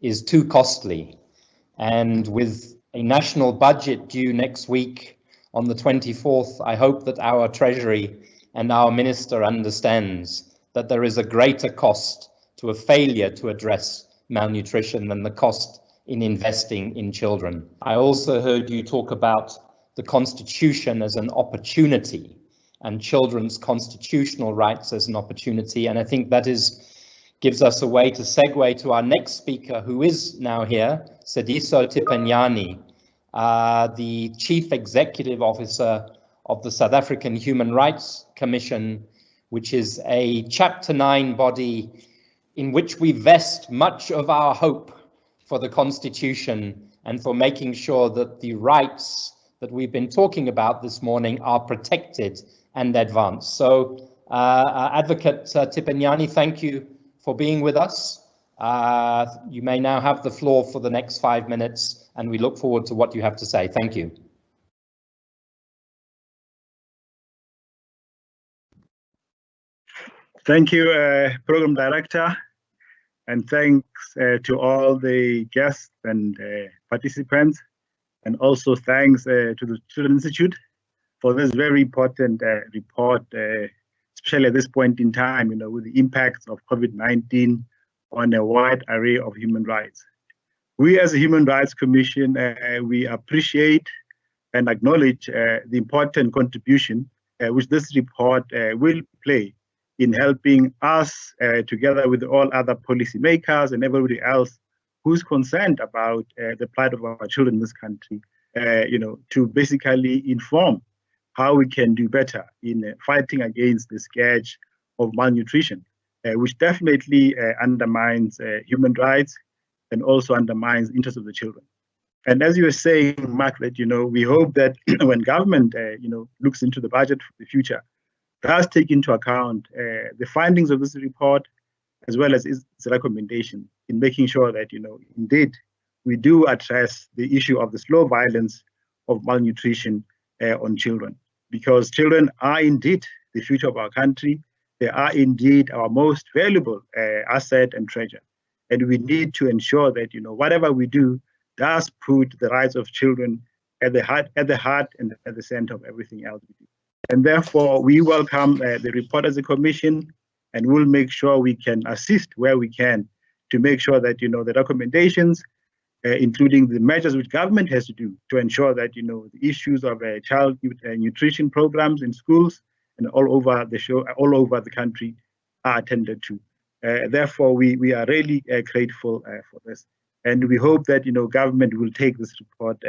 S1: is too costly, and with a national budget due next week on the 24th, I hope that our Treasury and our Minister understands that there is a greater cost to a failure to address malnutrition than the cost in investing in children. I also heard you talk about the Constitution as an opportunity and children's constitutional rights as an opportunity, and I think that gives us a way to segue to our next speaker, who is now here, Tseliso Thipanyane, the Chief Executive Officer of the South African Human Rights Commission, which is a Chapter 9 body in which we vest much of our hope for the Constitution and for making sure that the rights that we've been talking about this morning are protected and advanced. So, Advocate Thipanyane, thank you for being with us. You may now have the floor for the next 5 minutes, and we look forward to what you have to say. Thank you.
S9: Thank you, Program Director, and thanks to all the guests and participants, and also thanks to the Children's Institute for this very important report, especially at this point in time, with the impacts of COVID-19 on a wide array of human rights. We as a Human Rights Commission, we appreciate and acknowledge the important contribution which this report will play in helping us, together with all other policymakers and everybody else who's concerned about the plight of our children in this country, to basically inform how we can do better in fighting against the scourge of malnutrition, which definitely undermines human rights and also undermines the interests of the children. And as you were saying, Margaret, we hope that when government, looks into the budget for the future, does take into account the findings of this report, as well as its recommendation in making sure that, indeed, we do address the issue of the slow violence of malnutrition on children. Because children are indeed the future of our country. They are indeed our most valuable asset and treasure. And we need to ensure that, whatever we do does put the rights of children at the heart and at the center of everything else we do. And therefore, we welcome the report as a commission, and we'll make sure we can assist where we can to make sure that, the recommendations, including the measures which government has to do to ensure that, the issues of child nutrition programs in schools and all over the country are attended to. Therefore, we are really grateful for this. And we hope that, government will take this report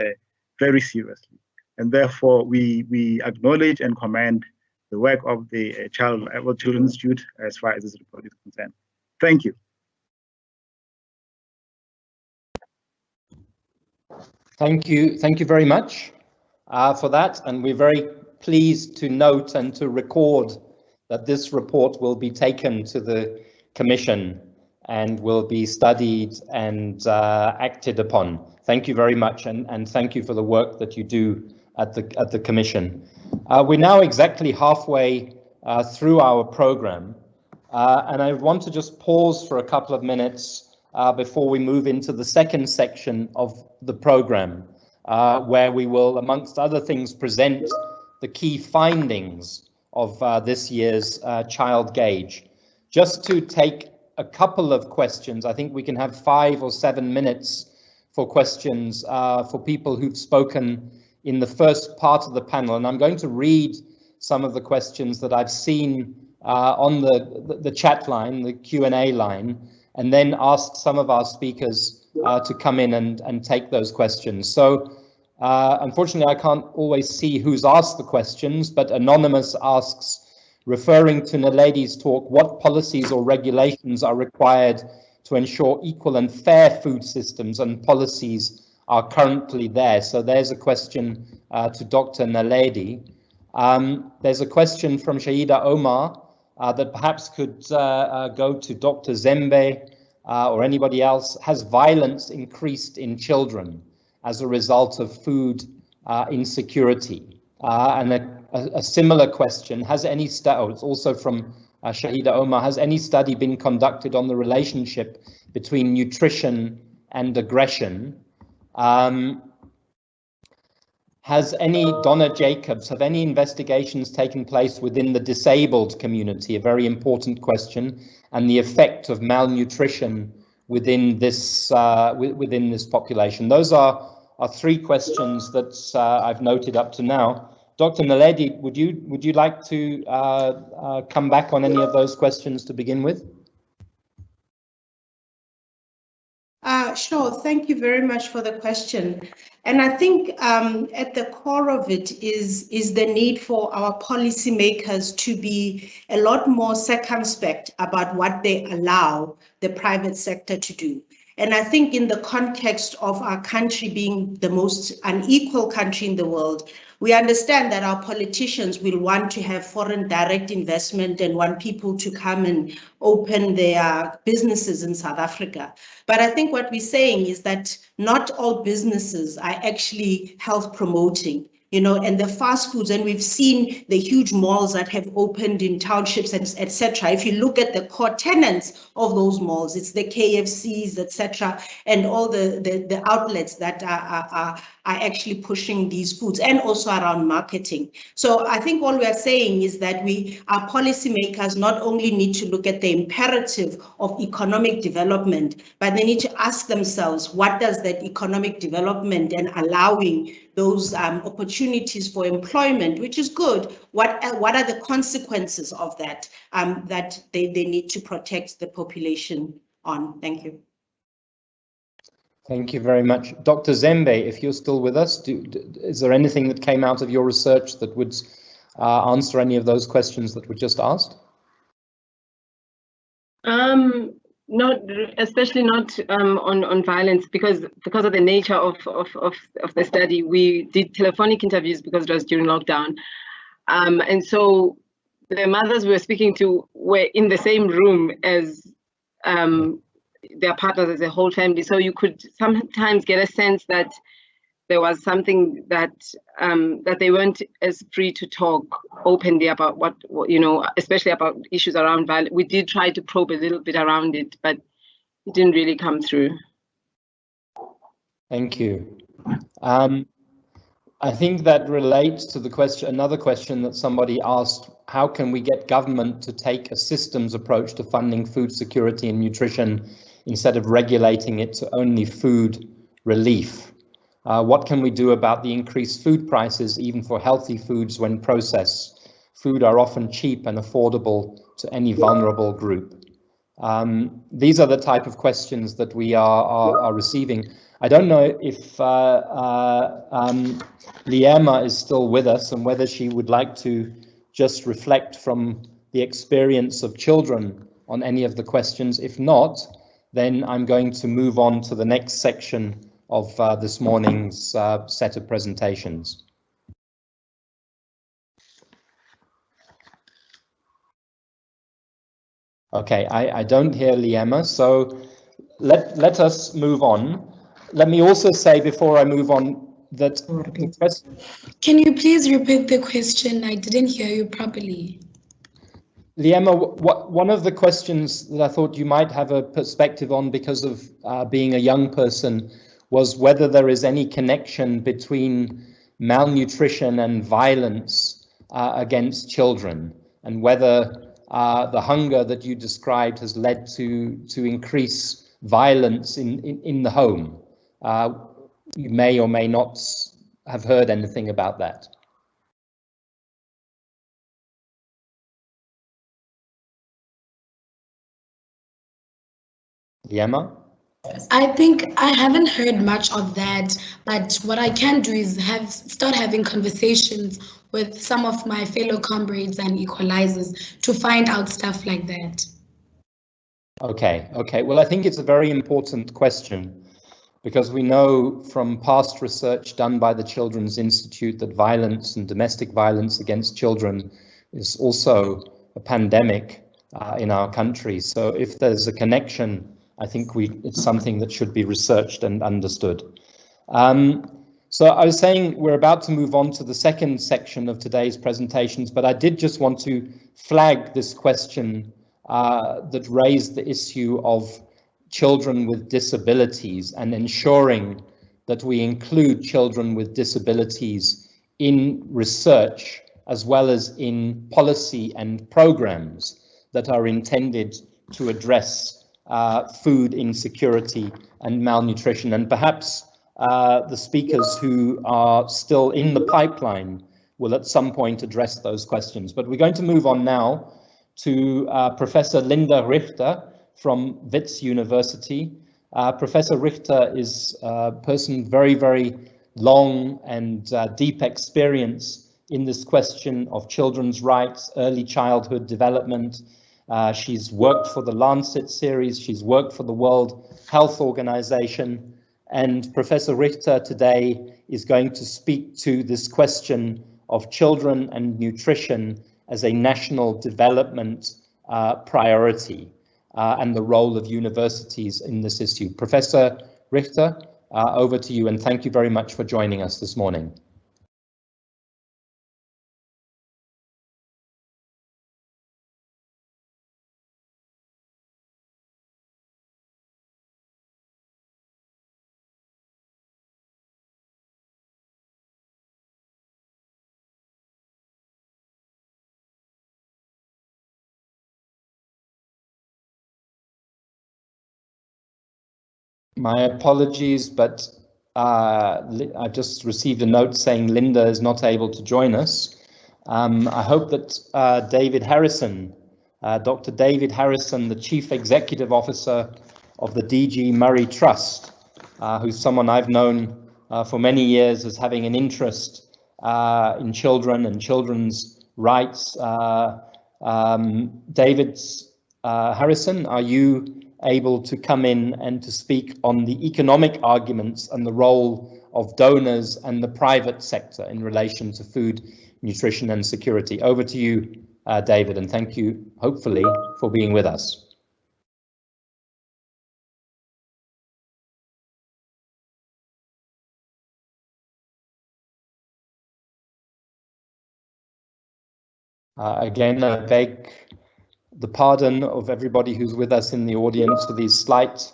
S9: very seriously. And therefore, we acknowledge and commend the work of the Children's Institute as far as this report is concerned. Thank you.
S1: Thank you very much for that. And we're very pleased to note and to record that this report will be taken to the Commission and will be studied and acted upon. Thank you very much, and thank you for the work that you do at the Commission. We're now exactly halfway through our program, and I want to just pause for a couple of minutes before we move into the second section of the program, where we will, amongst other things, present the key findings of this year's child gauge. Just to take a couple of questions. I think we can have 5 or 7 minutes for questions for people who've spoken in the first part of the panel. And I'm going to read some of the questions that I've seen on the chat line, the Q&A line, and then ask some of our speakers to come in and take those questions. So unfortunately, I can't always see who's asked the questions, but Anonymous asks, referring to Naledi's talk, what policies or regulations are required to ensure equal and fair food systems and policies are currently there? So there's a question to Dr. Naledi. There's a question from Shaida Omar that perhaps could go to Dr. Zembe or anybody else. Has violence increased in children as a result of food insecurity? And a similar question, has any study, it's also from Shahida Omar, has any study been conducted on the relationship between nutrition and aggression? Has any, Donna Jacobs, have any investigations taken place within the disabled community? A very important question, and the effect of malnutrition within this population. Those are 3 questions that I've noted up to now. Dr. Naledi, would you like to come back on any of those questions to begin with?
S7: Sure. Thank you very much for the question. And I think at the core of it is the need for our policymakers to be a lot more circumspect about what they allow the private sector to do. And I think in the context of our country being the most unequal country in the world, we understand that our politicians will want to have foreign direct investment and want people to come and open their businesses in South Africa. But I think what we're saying is that not all businesses are actually health promoting. You know, and the fast foods, and we've seen the huge malls that have opened in townships, and etc. If you look at the core tenants of those malls, it's the KFCs, etc., and all the outlets that are actually pushing these foods, and also around marketing. So I think all we are saying is that our policymakers not only need to look at the imperative of economic development, but they need to ask themselves, what does that economic development and allowing those opportunities for employment, which is good, what are the consequences of that, that they need to protect the population on? Thank you.
S1: Thank you very much. Dr. Zembe, if you're still with us, is there anything that came out of your research that would answer any of those questions that were just asked?
S6: Not especially not on violence, because of the nature of the study. We did telephonic interviews because it was during lockdown, and so the mothers we were speaking to were in the same room as their partners, as a whole family. So you could sometimes get a sense that there was something that that they weren't as free to talk openly about what you know, especially about issues around violence. We did try to probe a little bit around it, but it didn't really come through.
S1: Thank you. I think that relates to the question, another question that somebody asked: how can we get government to take a systems approach to funding food security and nutrition instead of regulating it to only food relief? What can we do about the increased food prices, even for healthy foods when processed? Food are often cheap and affordable to any vulnerable group. These are the type of questions that we are receiving. I don't know if Liyema is still with us and whether she would like to just reflect from the experience of children on any of the questions. If not, then I'm going to move on to the next section of this morning's set of presentations. Okay, I don't hear Liyema, so let us move on. Let me also say before I move on that the question...
S5: Can you please repeat the question? I didn't hear you properly.
S1: Liyema, one of the questions that I thought you might have a perspective on because of being a young person was whether there is any connection between malnutrition and violence against children, and whether the hunger that you described has led to increase violence in the home. You may or may not have heard anything about that. Liyema?
S5: I think I haven't heard much of that, but what I can do is start having conversations with some of my fellow comrades and equalizers to find out stuff like that. Okay.
S1: Well, I think it's a very important question, because we know from past research done by the Children's Institute that violence and domestic violence against children is also a pandemic in our country. So if there's a connection, I think it's something that should be researched and understood. So I was saying we're about to move on to the second section of today's presentations, but I did just want to flag this question that raised the issue of children with disabilities and ensuring that we include children with disabilities in research as well as in policy and programs that are intended to address food insecurity and malnutrition. And perhaps the speakers who are still in the pipeline will at some point address those questions. But we're going to move on now to Professor Linda Richter from Wits University. Professor Richter is a person very, very long and deep experience in this question of children's rights, early childhood development. She's worked for the Lancet series, she's worked for the World Health Organization, and Professor Richter today is going to speak to this question of children and nutrition as a national development priority and the role of universities in this issue. Professor Richter, over to you, and thank you very much for joining us this morning. My apologies, but I just received a note saying Linda is not able to join us. I hope that David Harrison, Dr. David Harrison, the Chief Executive Officer of the DG Murray Trust, who's someone I've known for many years as having an interest in children and children's rights. David Harrison, are you able to come in and to speak on the economic arguments and the role of donors and the private sector in relation to food, nutrition and security? Over to you, David, and thank you, hopefully, for being with us. Again, I beg the pardon of everybody who's with us in the audience for these slight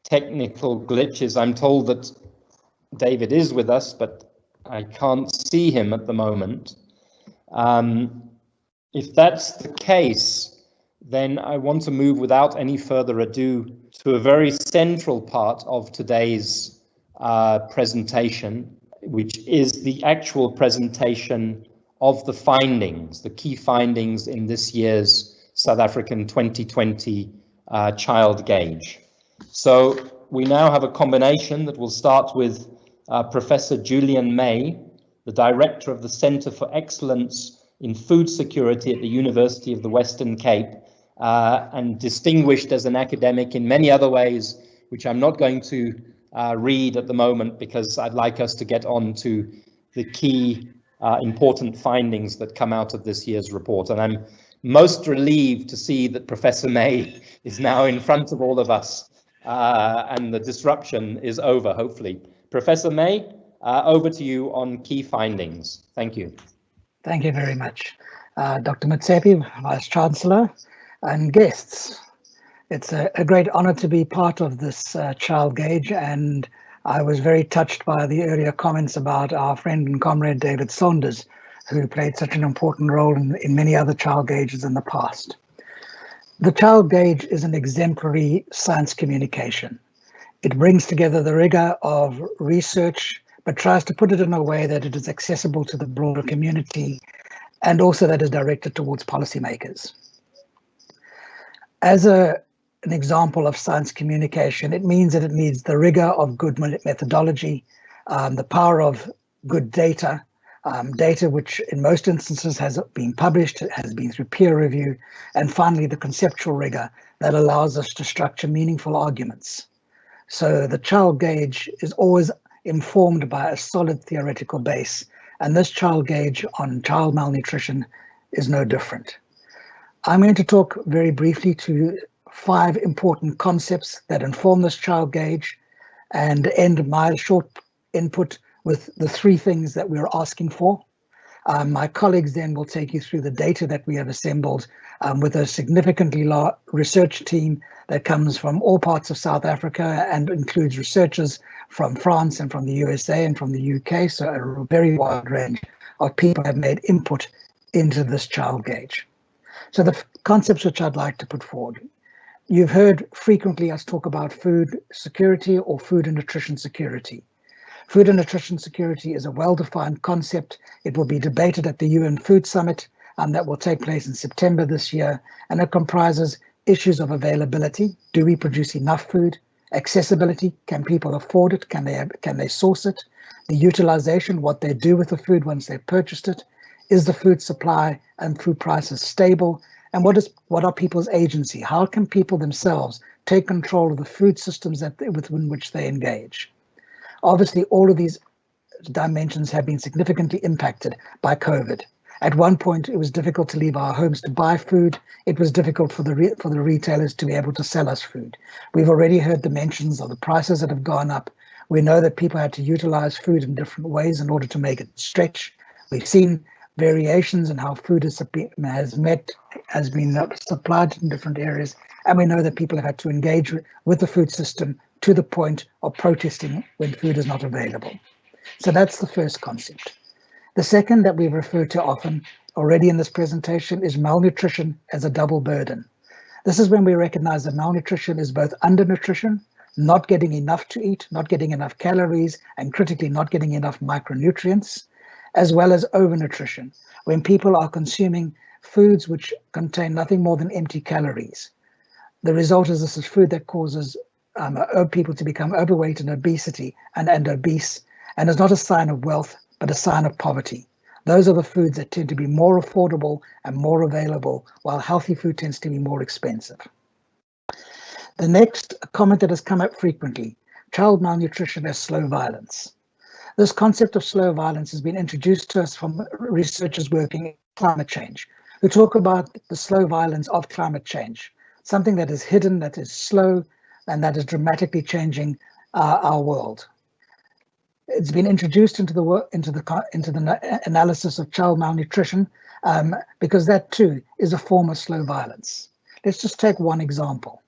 S1: technical glitches. I'm told that David is with us, but I can't see him at the moment. If that's the case, then I want to move without any further ado to a very central part of today's presentation, which is the actual presentation of the findings, the key findings in this year's South African 2020 child gauge. So we now have a combination that will start with Professor Julian May, the Director of the Centre for Excellence in Food Security at the University of the Western Cape, and distinguished as an academic in many other ways, which I'm not going to read at the moment because I'd like us to get on to the key important findings that come out of this year's report. And I'm most relieved to see that Professor May is now in front of all of us and the disruption is over, hopefully. Professor May, over to you on key findings. Thank you.
S2: Thank you very much. Dr. Motsepe, Vice Chancellor, and guests. It's a great honor to be part of this child gauge, and I was very touched by the earlier comments about our friend and comrade David Saunders, who played such an important role in many other child gauges in the past. The child gauge is an exemplary science communication. It brings together the rigor of research, but tries to put it in a way that it is accessible to the broader community and also that is directed towards policymakers. As an example of science communication, it means that it needs the rigor of good methodology, the power of good data, data which in most instances has been published, has been through peer review, and finally the conceptual rigor that allows us to structure meaningful arguments. So the child gauge is always informed by a solid theoretical base, and this child gauge on child malnutrition is no different. I'm going to talk very briefly to 5 important concepts that inform this child gauge and end my short input with the 3 things that we're asking for. My colleagues then will take you through the data that we have assembled with a significantly large research team that comes from all parts of South Africa and includes researchers from France and from the USA and from the UK. So a very wide range of people have made input into this child gauge. So the concepts which I'd like to put forward. You've heard frequently us talk about food security or food and nutrition security. Food and nutrition security is a well-defined concept. It will be debated at the UN Food Summit that will take place in September this year, and it comprises issues of availability. Do we produce enough food? Accessibility, can people afford it? Can they source it? The utilization, what they do with the food once they've purchased it. Is the food supply and food prices stable? And what are people's agency? How can people themselves take control of the food systems within which they engage? Obviously, all of these dimensions have been significantly impacted by COVID. At one point, it was difficult to leave our homes to buy food. It was difficult for the retailers to be able to sell us food. We've already heard the mentions of the prices that have gone up. We know that people had to utilize food in different ways in order to make it stretch. We've seen variations in how food has been supplied in different areas, and we know that people have had to engage with the food system to the point of protesting when food is not available. So that's the first concept. The second that we've referred to often already in this presentation is malnutrition as a double burden. This is when we recognize that malnutrition is both undernutrition, not getting enough to eat, not getting enough calories, and critically not getting enough micronutrients, as well as overnutrition, when people are consuming foods which contain nothing more than empty calories. The result is this is food that causes people to become overweight and obesity and obese, and is not a sign of wealth, but a sign of poverty. Those are the foods that tend to be more affordable and more available, while healthy food tends to be more expensive. The next comment that has come up frequently, child malnutrition as slow violence. This concept of slow violence has been introduced to us from researchers working in climate change, who talk about the slow violence of climate change, something that is hidden, that is slow, and that is dramatically changing our world. It's been introduced into the analysis of child malnutrition because that too is a form of slow violence. Let's just take one example.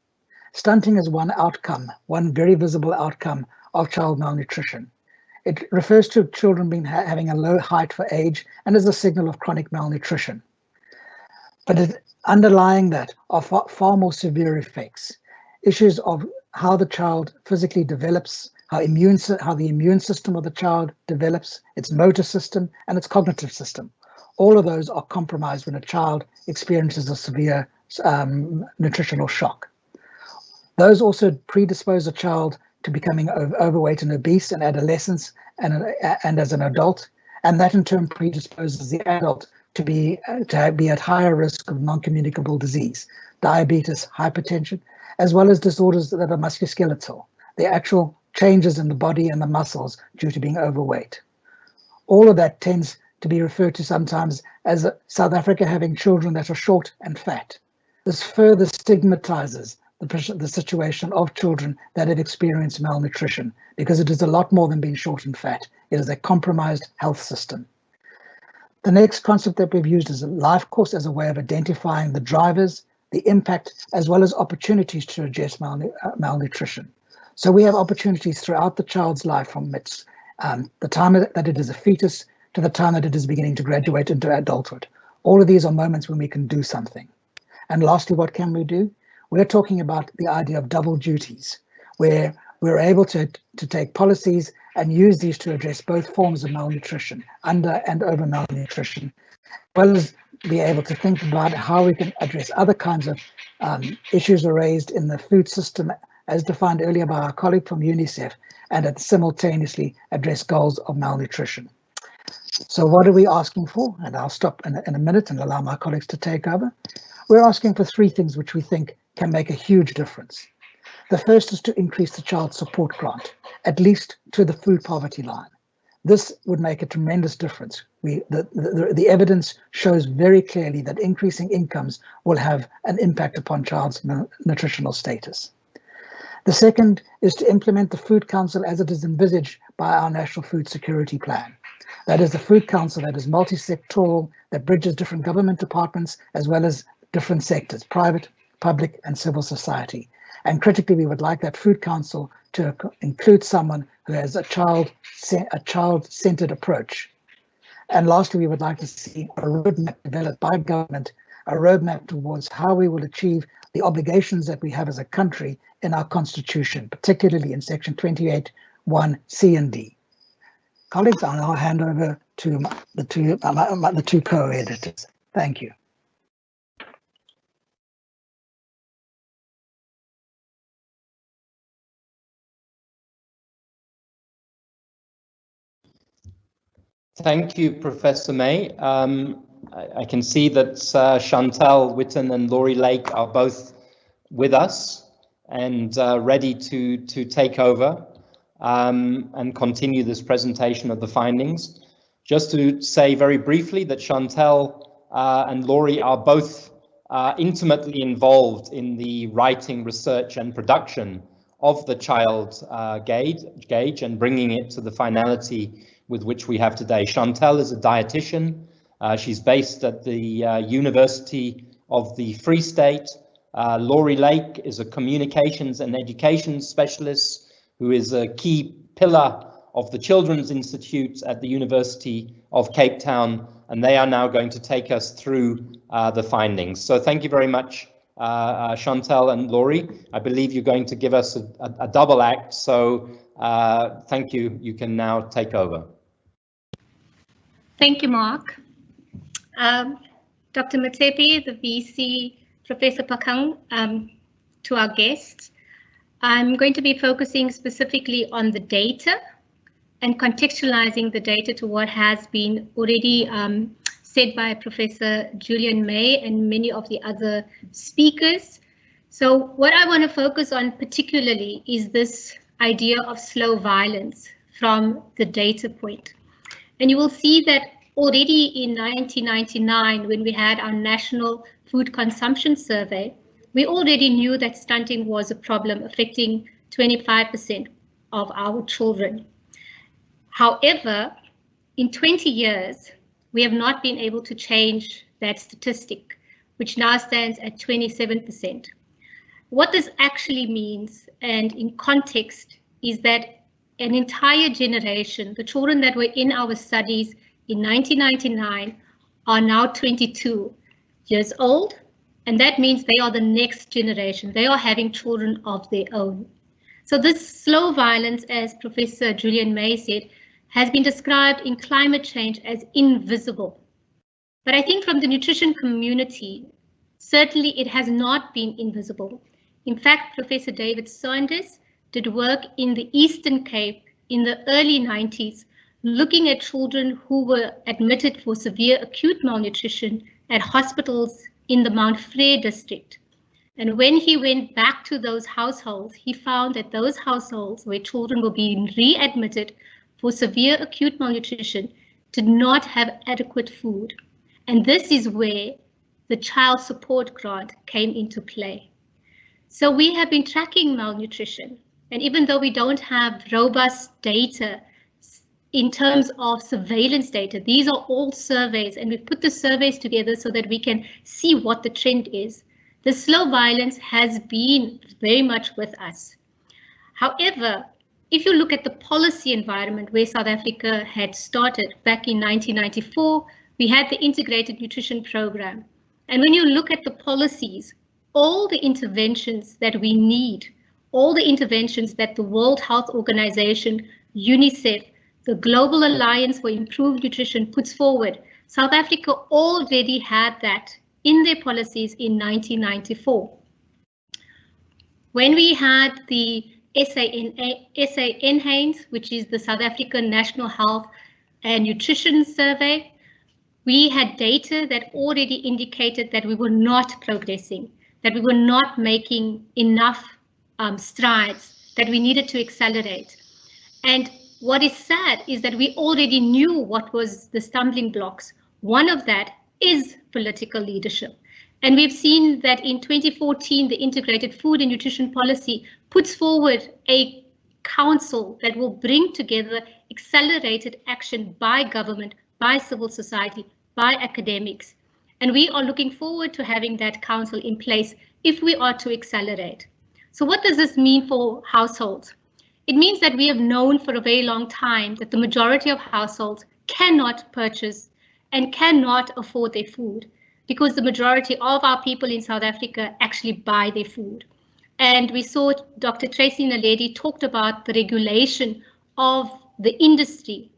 S2: Stunting is one outcome, one very visible outcome of child malnutrition. It refers to children having a low height for age and is a signal of chronic malnutrition. But underlying that are far more severe effects, issues of how the child physically develops, how the immune system of the child develops, its motor system, and its cognitive system. All of those are compromised when a child experiences a severe nutritional shock. Those also predispose a child to becoming overweight and obese in adolescence and as an adult, and that in turn predisposes the adult to be at higher risk of non-communicable disease, diabetes, hypertension, as well as disorders that are musculoskeletal, the actual changes in the body and the muscles due to being overweight. All of that tends to be referred to sometimes as South Africa having children that are short and fat. This further stigmatizes the situation of children that have experienced malnutrition, because it is a lot more than being short and fat. It is a compromised health system. The next concept that we've used is a life course as a way of identifying the drivers, the impact, as well as opportunities to address malnutrition. So we have opportunities throughout the child's life, from the time that it is a fetus to the time that it is beginning to graduate into adulthood. All of these are moments when we can do something. And lastly, what can we do? We're talking about the idea of double duties, where we're able to take policies and use these to address both forms of malnutrition, under and over malnutrition, as well as be able to think about how we can address other kinds of issues raised in the food system as defined earlier by our colleague from UNICEF, and simultaneously address goals of malnutrition. So what are we asking for? And I'll stop in a minute and allow my colleagues to take over. We're asking for three things which we think can make a huge difference. The first is to increase the child support grant, at least to the food poverty line. This would make a tremendous difference. The evidence shows very clearly that increasing incomes will have an impact upon child's nutritional status. The second is to implement the Food Council as it is envisaged by our National Food Security Plan. That is the Food Council that is multi-sectoral, that bridges different government departments as well as different sectors, private, public, and civil society. And critically, we would like that Food Council to include someone who has a child-centered approach. And lastly, we would like to see a roadmap developed by government, a roadmap towards how we will achieve the obligations that we have as a country in our constitution, particularly in section 28(1) C and D. Colleagues, I'll now hand over to the two co-editors. Thank you.
S1: Thank you, Professor May. I can see that Chantell Witten and Laurie Lake are both with us and ready to take over and continue this presentation of the findings. Just to say very briefly that Chantell and Laurie are both intimately involved in the writing, research and production of the child gauge and bringing it to the finality with which we have today. Chantell is a dietitian. She's based at the University of the Free State. Laurie Lake is a communications and education specialist who is a key pillar of the Children's Institute at the University of Cape Town, and they are now going to take us through the findings. So thank you very much, Chantell and Laurie. I believe you're going to give us a double act, so thank you. You can now take over.
S10: Thank you, Mark. Dr. Motsepe, the VC, Professor Phakeng, to our guests. I'm going to be focusing specifically on the data and contextualizing the data to what has been already said by Professor Julian May and many of the other speakers. So what I want to focus on particularly is this idea of slow violence from the data point. And you will see that already in 1999, when we had our National Food Consumption Survey, we already knew that stunting was a problem affecting 25% of our children. However, in 20 years, we have not been able to change that statistic, which now stands at 27%. What this actually means, and in context, is that an entire generation, the children that were in our studies in 1999 are now 22 years old, and that means they are the next generation. They are having children of their own. So this slow violence, as Professor Julian May said, has been described in climate change as invisible. But I think from the nutrition community, certainly it has not been invisible. In fact, Professor David Saunders did work in the Eastern Cape in the early 90s, looking at children who were admitted for severe acute malnutrition at hospitals in the Mount Frere district. And when he went back to those households, he found that those households where children were being readmitted for severe acute malnutrition did not have adequate food. And this is where the child support grant came into play. So we have been tracking malnutrition. And even though we don't have robust data in terms of surveillance data, these are all surveys, and we put the surveys together so that we can see what the trend is. The slow violence has been very much with us. However, if you look at the policy environment where South Africa had started back in 1994, we had the Integrated Nutrition Program. And when you look at the policies, all the interventions that we need, all the interventions that the World Health Organization, UNICEF, the Global Alliance for Improved Nutrition puts forward, South Africa already had that in their policies in 1994. When we had the SA-NHANES, which is the South African National Health and Nutrition Survey, we had data that already indicated that we were not progressing, that we were not making enough strides, that we needed to accelerate. And what is sad is that we already knew what was the stumbling blocks. One of that is political leadership. And we've seen that in 2014, the Integrated Food and Nutrition Policy puts forward a council that will bring together accelerated action by government, by civil society, by academics. And we are looking forward to having that council in place if we are to accelerate. So what does this mean for households? It means that we have known for a very long time that the majority of households cannot purchase and cannot afford their food, because the majority of our people in South Africa actually buy their food. And we saw Dr. Tracey Naledi talked about the regulation of the industry.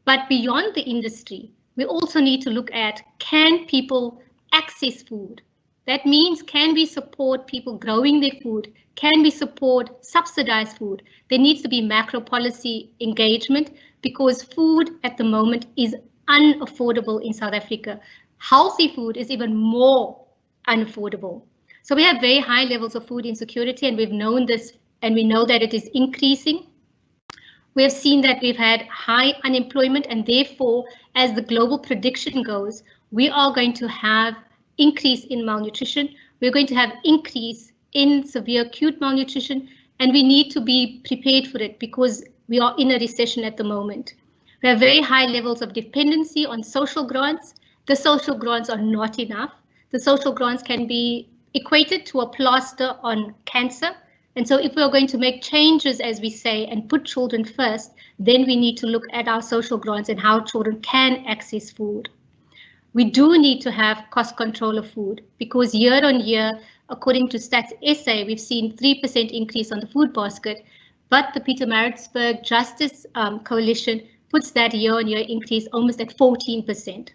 S10: But beyond the industry, we also need to look at, can people access food? That means, can we support people growing their food? Can we support subsidized food? There needs to be macro policy engagement, because food at the moment is unaffordable in South Africa. Healthy food is even more unaffordable. So we have very high levels of food insecurity, and we've known this, and we know that it is increasing. We have seen that we've had high unemployment, and therefore, as the global prediction goes, we are going to have increase in malnutrition. We're going to have increase in severe acute malnutrition, and we need to be prepared for it because we are in a recession at the moment. We have very high levels of dependency on social grants. The social grants are not enough. The social grants can be equated to a plaster on cancer. And so if we are going to make changes, as we say, and put children first, then we need to look at our social grants and how children can access food. We do need to have cost control of food, because year on year, according to Stats SA, we've seen 3% increase on the food basket, but the Pietermaritzburg Justice Coalition puts that year on year increase almost at 14%.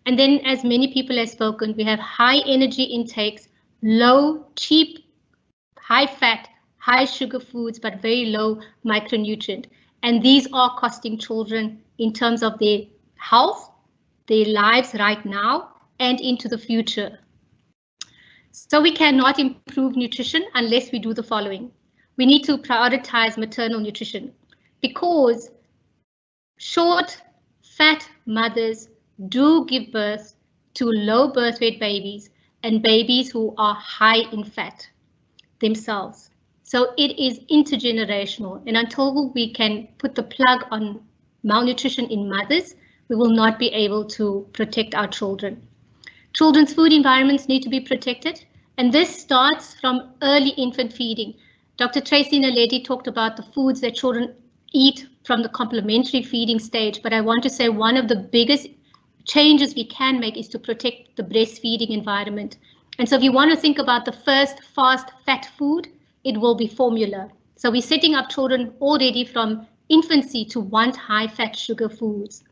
S10: And then, as many people have spoken, we have high energy intakes, low, cheap, high fat, high sugar foods, but very low micronutrient. And these are costing children in terms of their health, their lives right now, and into the future. So we cannot improve nutrition unless we do the following. We need to prioritize maternal nutrition, because short, fat mothers do give birth to low birth weight babies and babies who are high in fat themselves. So it is intergenerational, and until we can put the plug on malnutrition in mothers, we will not be able to protect our children. Children's food environments need to be protected, and this starts from early infant feeding. Dr. Tracey Naledi talked about the foods that children eat from the complementary feeding stage, but I want to say one of the biggest changes we can make is to protect the breastfeeding environment. And so if you want to think about the first fast fat food, it will be formula. So we're setting up children already from infancy to want high fat sugar foods.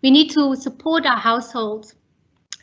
S10: We need to support our households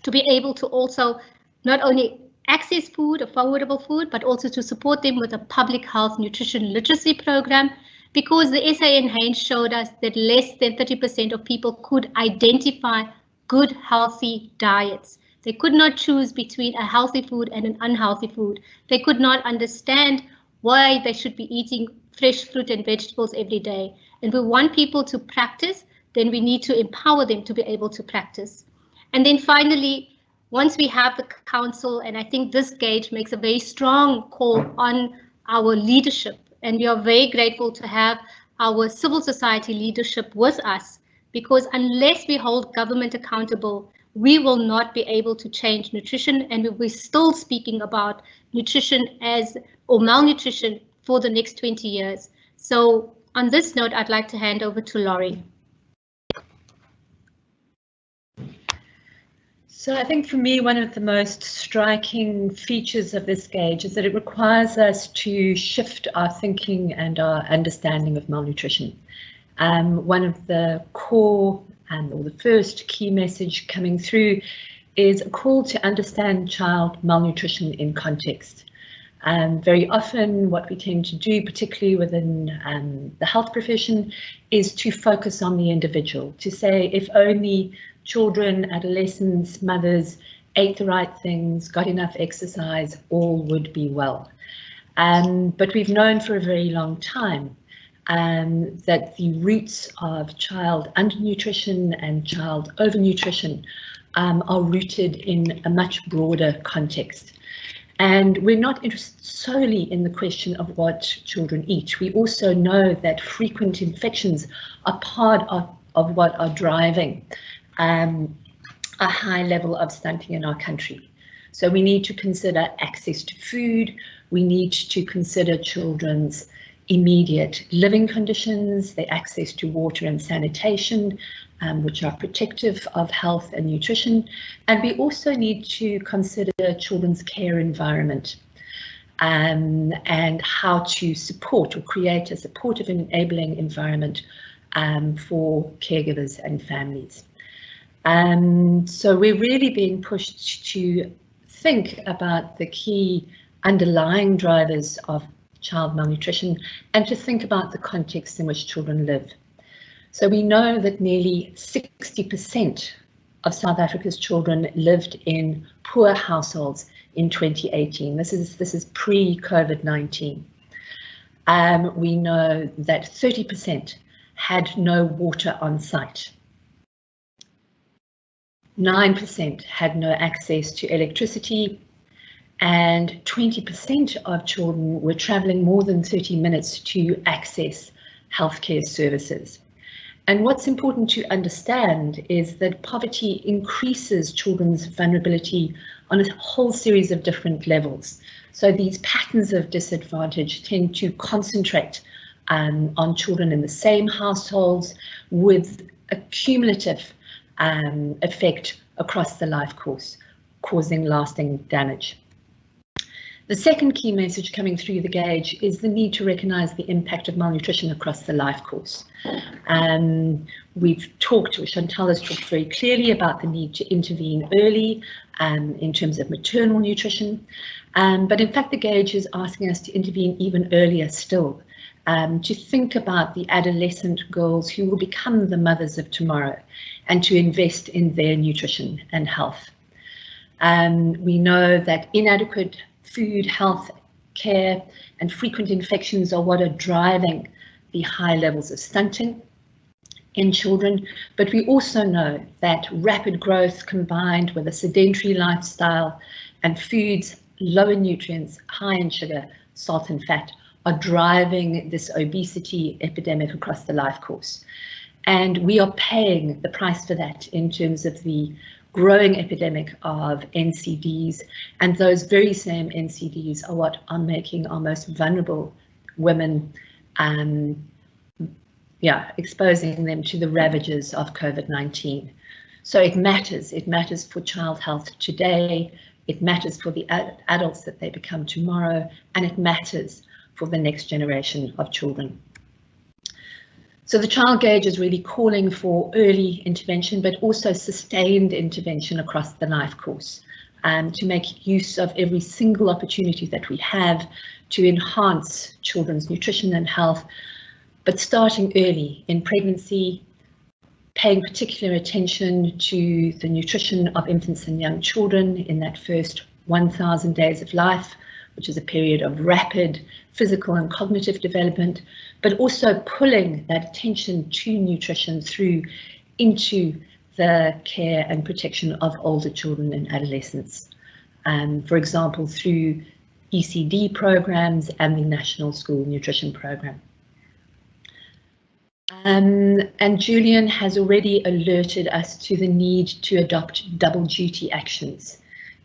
S10: to be able to also not only access food, affordable food, but also to support them with a public health nutrition literacy program, because the SA-NHANES showed us that less than 30% of people could identify good, healthy diets. They could not choose between a healthy food and an unhealthy food. They could not understand why they should be eating fresh fruit and vegetables every day. And we want people to practice, then we need to empower them to be able to practice. And then finally, once we have the council, and I think this gauge makes a very strong call on our leadership, and we are very grateful to have our civil society leadership with us, because unless we hold government accountable, we will not be able to change nutrition, and we'll be still speaking about nutrition or malnutrition for the next 20 years. So on this note, I'd like to hand over to Laurie.
S11: So I think for me, one of the most striking features of this gauge is that it requires us to shift our thinking and our understanding of malnutrition. One of the core or the first key message coming through is a call to understand child malnutrition in context. Very often what we tend to do, particularly within the health profession, is to focus on the individual, to say if only children, adolescents, mothers ate the right things, got enough exercise, all would be well. But we've known for a very long time that the roots of child undernutrition and child overnutrition are rooted in a much broader context. And we're not interested solely in the question of what children eat. We also know that frequent infections are part of what are driving a high level of stunting in our country. So we need to consider access to food. We need to consider children's immediate living conditions, their access to water and sanitation, which are protective of health and nutrition. And we also need to consider children's care environment and how to support or create a supportive and enabling environment for caregivers and families. So we're really being pushed to think about the key underlying drivers of child malnutrition and to think about the context in which children live. So we know that nearly 60% of South Africa's children lived in poor households in 2018. This is pre-COVID-19. We know that 30% had no water on site. 9% had no access to electricity, and 20% of children were travelling more than 30 minutes to access healthcare services. And what's important to understand is that poverty increases children's vulnerability on a whole series of different levels. So these patterns of disadvantage tend to concentrate on children in the same households with a cumulative effect across the life course, causing lasting damage. The second key message coming through the gauge is the need to recognise the impact of malnutrition across the life course. We've talked, or Chantell has talked very clearly about the need to intervene early in terms of maternal nutrition, but in fact the gauge is asking us to intervene even earlier still, to think about the adolescent girls who will become the mothers of tomorrow and to invest in their nutrition and health. We know that inadequate food, health, care and frequent infections are what are driving the high levels of stunting in children, but we also know that rapid growth combined with a sedentary lifestyle and foods low in nutrients, high in sugar, salt and fat are driving this obesity epidemic across the life course. And we are paying the price for that in terms of the growing epidemic of NCDs, and those very same NCDs are what are making our most vulnerable women, exposing them to the ravages of COVID-19. So it matters for child health today, it matters for the adults that they become tomorrow, and it matters for the next generation of children. So the child gauge is really calling for early intervention, but also sustained intervention across the life course, to make use of every single opportunity that we have to enhance children's nutrition and health, but starting early in pregnancy, paying particular attention to the nutrition of infants and young children in that first 1,000 days of life, which is a period of rapid physical and cognitive development, but also pulling that attention to nutrition through into the care and protection of older children and adolescents. For example, through ECD programs and the National School Nutrition Program. And Julian has already alerted us to the need to adopt double duty actions.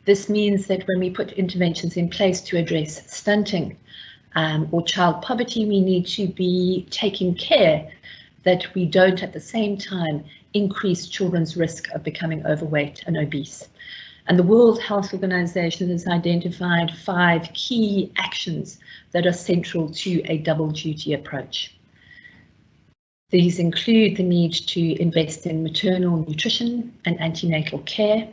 S11: This means that when we put interventions in place to address stunting or child poverty, we need to be taking care that we don't at the same time increase children's risk of becoming overweight and obese. And the World Health Organization has identified 5 key actions that are central to a double duty approach. These include the need to invest in maternal nutrition and antenatal care,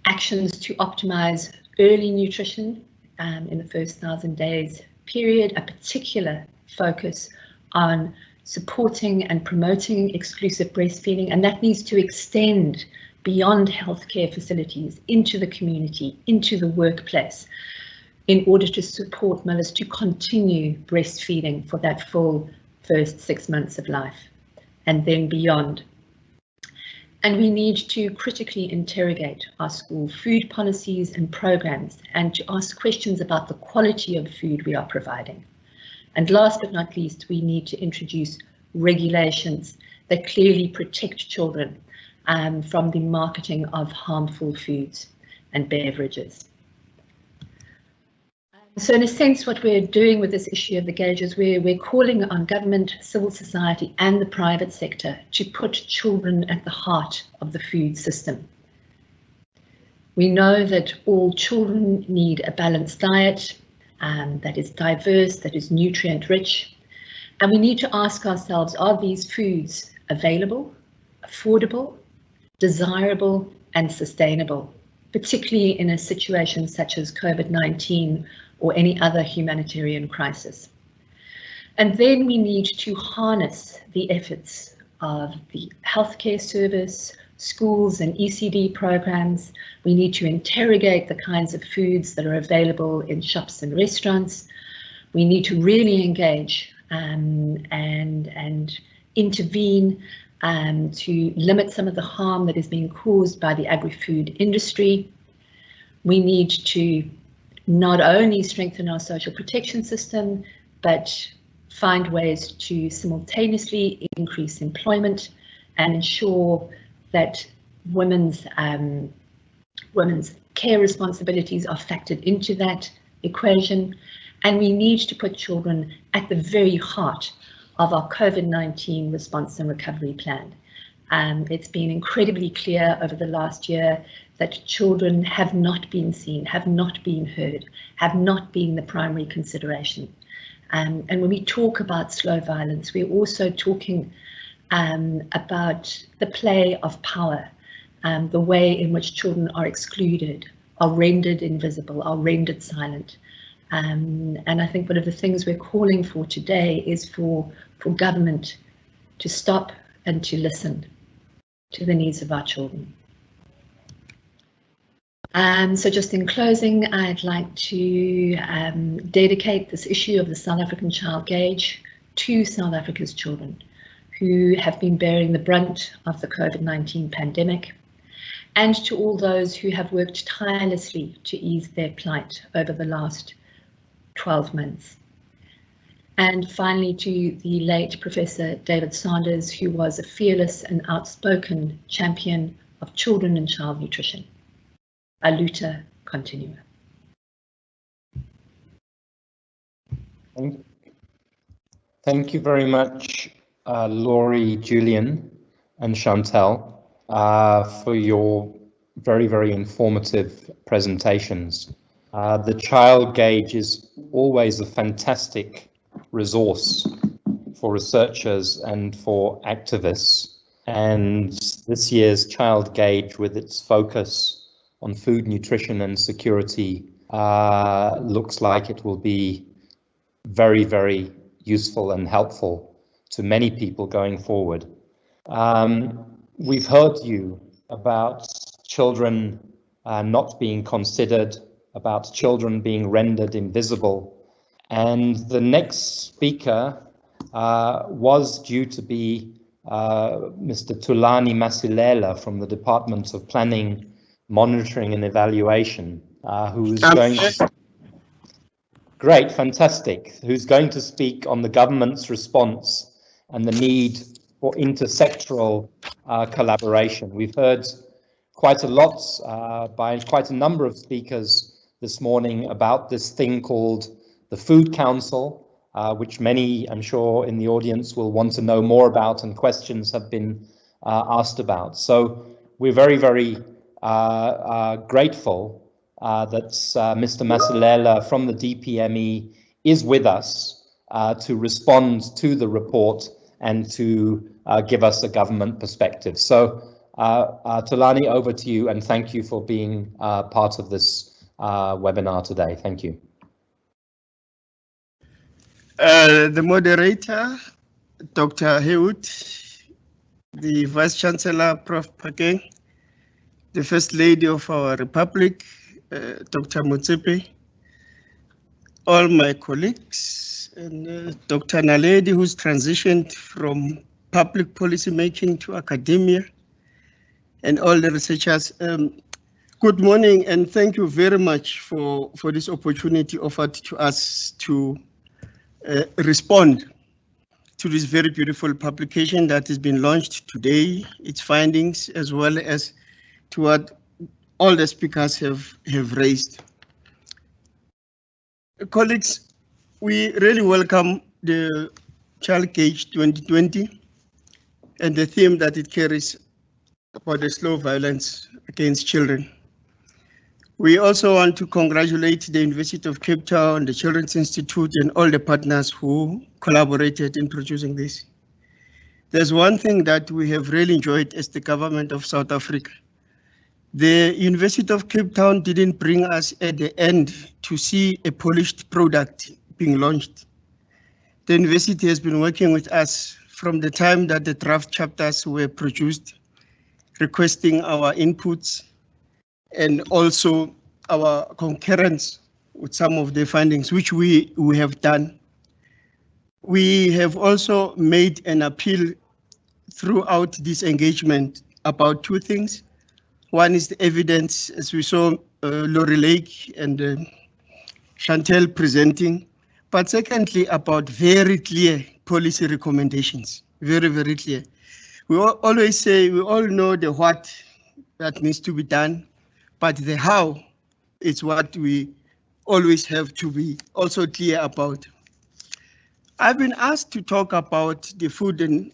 S11: actions to optimize early nutrition in the first 1,000 days period, a particular focus on supporting and promoting exclusive breastfeeding, and that needs to extend beyond healthcare facilities into the community, into the workplace, in order to support mothers to continue breastfeeding for that full first 6 months of life and then beyond. And we need to critically interrogate our school food policies and programs and to ask questions about the quality of food we are providing. And last but not least, we need to introduce regulations that clearly protect children from the marketing of harmful foods and beverages. So in a sense, what we're doing with this issue of the gauge is we're calling on government, civil society and the private sector to put children at the heart of the food system. We know that all children need a balanced diet that is diverse, that is nutrient rich, and we need to ask ourselves, are these foods available, affordable, desirable and sustainable, particularly in a situation such as COVID-19 or any other humanitarian crisis. And then we need to harness the efforts of the healthcare service, schools and ECD programs. We need to interrogate the kinds of foods that are available in shops and restaurants. We need to really engage and intervene to limit some of the harm that is being caused by the agri-food industry. We need to not only strengthen our social protection system, but find ways to simultaneously increase employment and ensure that women's care responsibilities are factored into that equation. And we need to put children at the very heart of our COVID-19 response and recovery plan. It's been incredibly clear over the last year that children have not been seen, have not been heard, have not been the primary consideration. And when we talk about slow violence, we're also talking about the play of power, the way in which children are excluded, are rendered invisible, are rendered silent. And I think one of the things we're calling for today is for government to stop and to listen to the needs of our children. So just in closing, I'd like to dedicate this issue of the South African child gauge to South Africa's children who have been bearing the brunt of the COVID-19 pandemic, and to all those who have worked tirelessly to ease their plight over the last 12 months. And finally, to the late Professor David Sanders, who was a fearless and outspoken champion of children and child nutrition. A luta continua.
S1: Thank you very much, Laurie, Julian and Chantell, for your very, very informative presentations. The child gauge is always a fantastic resource for researchers and for activists. And this year's child gauge, with its focus on food, nutrition and security, looks like it will be very, very useful and helpful to many people going forward. We've heard you about children not being considered, about children being rendered invisible. And the next speaker was due to be Mr. Thulani Masilela from the Department of Planning, Monitoring and Evaluation, who's going to, great, fantastic, who's going to speak on the government's response and the need for intersectoral collaboration. We've heard quite a lot by quite a number of speakers this morning about this thing called the Food Council, which many, I'm sure, in the audience will want to know more about, and questions have been asked about. So we're very, very grateful that Mr. Masilela from the DPME is with us to respond to the report and to give us a government perspective. So Thulani, over to you, and thank you for being part of this webinar today. Thank you.
S12: The moderator, Dr. Haywood, the Vice Chancellor, Prof. Phakeng, the First Lady of our Republic, Dr. Motsepe, all my colleagues, and Dr. Naledi, who's transitioned from public policy making to academia, and all the researchers. Good morning, and thank you very much for this opportunity offered to us to respond to this very beautiful publication that has been launched today, its findings, as well as to what all the speakers have raised. Colleagues, we really welcome the Child Gauge 2020 and the theme that it carries about the slow violence against children. We also want to congratulate the University of Cape Town, the Children's Institute, and all the partners who collaborated in producing this. There's one thing that we have really enjoyed as the government of South Africa. The University of Cape Town didn't bring us at the end to see a polished product being launched. The university has been working with us from the time that the draft chapters were produced, requesting our inputs, and also our concurrence with some of the findings, which we have done. We have also made an appeal throughout this engagement about two things. One is the evidence, as we saw Laurie Lake and Chantell presenting, but secondly, about very clear policy recommendations, very, very clear. We always say, we all know the what that needs to be done, but the how is what we always have to be also clear about. I've been asked to talk about the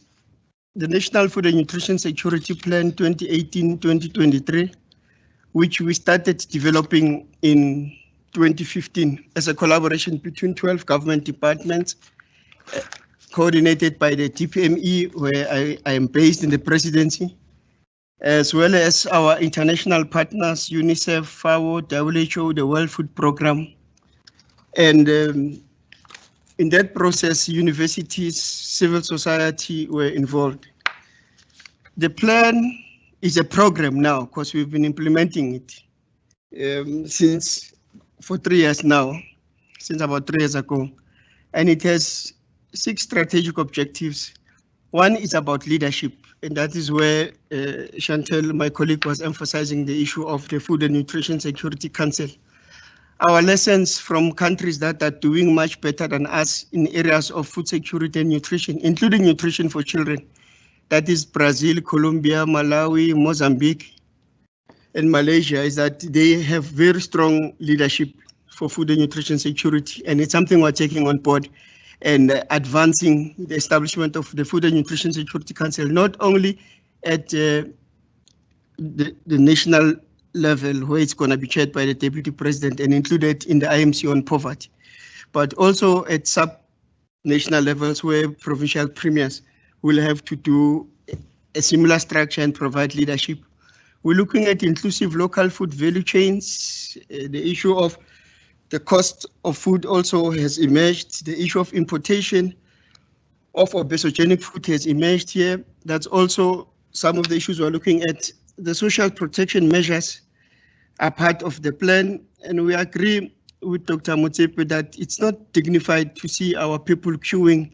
S12: National Food and Nutrition Security Plan 2018-2023, which we started developing in 2015 as a collaboration between 12 government departments, coordinated by the DPME, where I am based in the presidency, as well as our international partners, UNICEF, FAO, WHO, the World Food Programme. And in that process, universities, civil society were involved. The plan is a program now, because we've been implementing it for 3 years now, since about 3 years ago. And it has 6 strategic objectives. One is about leadership, and that is where Chantell, my colleague, was emphasizing the issue of the Food and Nutrition Security Council. Our lessons from countries that are doing much better than us in areas of food security and nutrition, including nutrition for children. That is Brazil, Colombia, Malawi, Mozambique, and Malaysia, is that they have very strong leadership for food and nutrition security, and it's something we're taking on board and advancing the establishment of the Food and Nutrition Security Council, not only at the national level, where it's going to be chaired by the Deputy President and included in the IMC on poverty, but also at sub-national levels where provincial premiers will have to do a similar structure and provide leadership. We're looking at inclusive local food value chains. The issue of the cost of food also has emerged. The issue of importation of obesogenic food has emerged here. That's also some of the issues we're looking at. The social protection measures are part of the plan, and we agree with Dr. Motsepe that it's not dignified to see our people queuing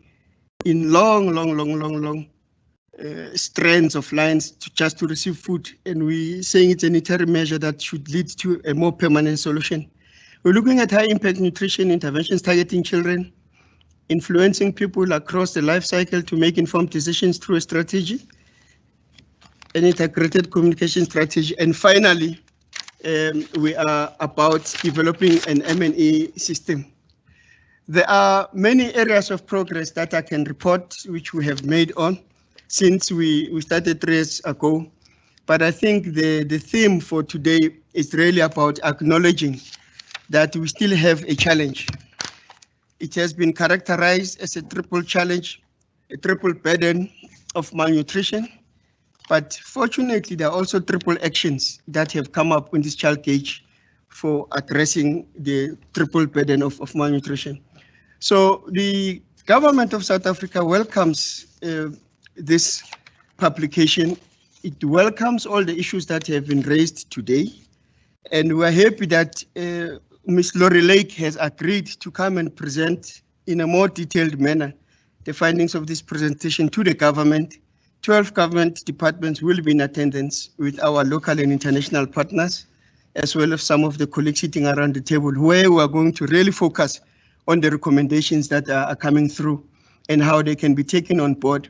S12: in long strands of lines just to receive food, and we're saying it's an interim measure that should lead to a more permanent solution. We're looking at high impact nutrition interventions targeting children, influencing people across the life cycle to make informed decisions through a strategy, an integrated communication strategy, and finally, we are about developing an M&E system. There are many areas of progress that I can report, which we have made on. since we started 3 years ago. But I think the theme for today is really about acknowledging that we still have a challenge. It has been characterized as a triple challenge, a triple burden of malnutrition. But fortunately, there are also triple actions that have come up in this child cage for addressing the triple burden of malnutrition. So the government of South Africa welcomes this publication. It welcomes all the issues that have been raised today. And we're happy that Ms. Laurie Lake has agreed to come and present in a more detailed manner the findings of this presentation to the government. 12 government departments will be in attendance with our local and international partners, as well as some of the colleagues sitting around the table, where we are going to really focus on the recommendations that are coming through and how they can be taken on board.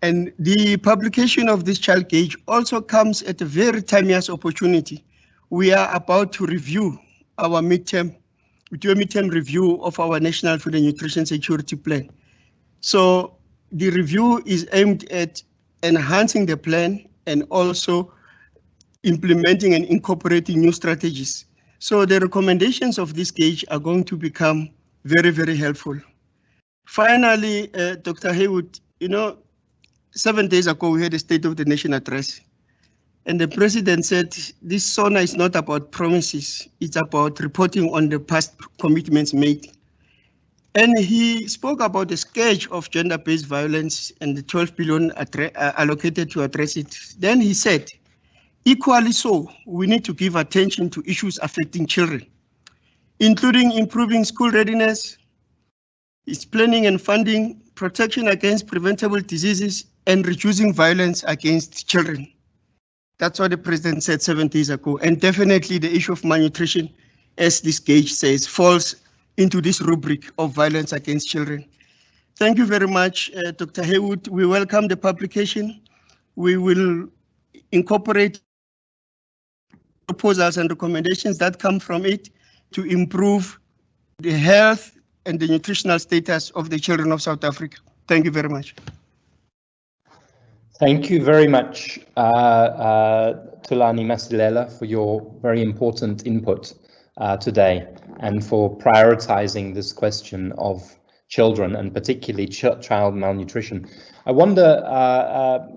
S12: And the publication of this child gauge also comes at a very timeous opportunity. We are about to review our midterm review of our National Food and Nutrition Security Plan. So the review is aimed at enhancing the plan and also implementing and incorporating new strategies. So the recommendations of this gauge are going to become very, very helpful. Finally, Dr. Haywood, 7 days ago, we had a State of the Nation address. And the president said, this SONA is not about promises, it's about reporting on the past commitments made. And he spoke about the scourge of gender-based violence and the 12 billion allocated to address it. Then he said, equally so, we need to give attention to issues affecting children, including improving school readiness, its planning and funding, protection against preventable diseases, and reducing violence against children. That's what the president said 7 days ago. And definitely the issue of malnutrition, as this gauge says, falls into this rubric of violence against children. Thank you very much, Dr. Haywood. We welcome the publication. We will incorporate proposals and recommendations that come from it to improve the health and the nutritional status of the children of South Africa. Thank you very much.
S1: Thank you very much, Thulani Masilela, for your very important input today and for prioritizing this question of children and particularly child malnutrition. I wonder,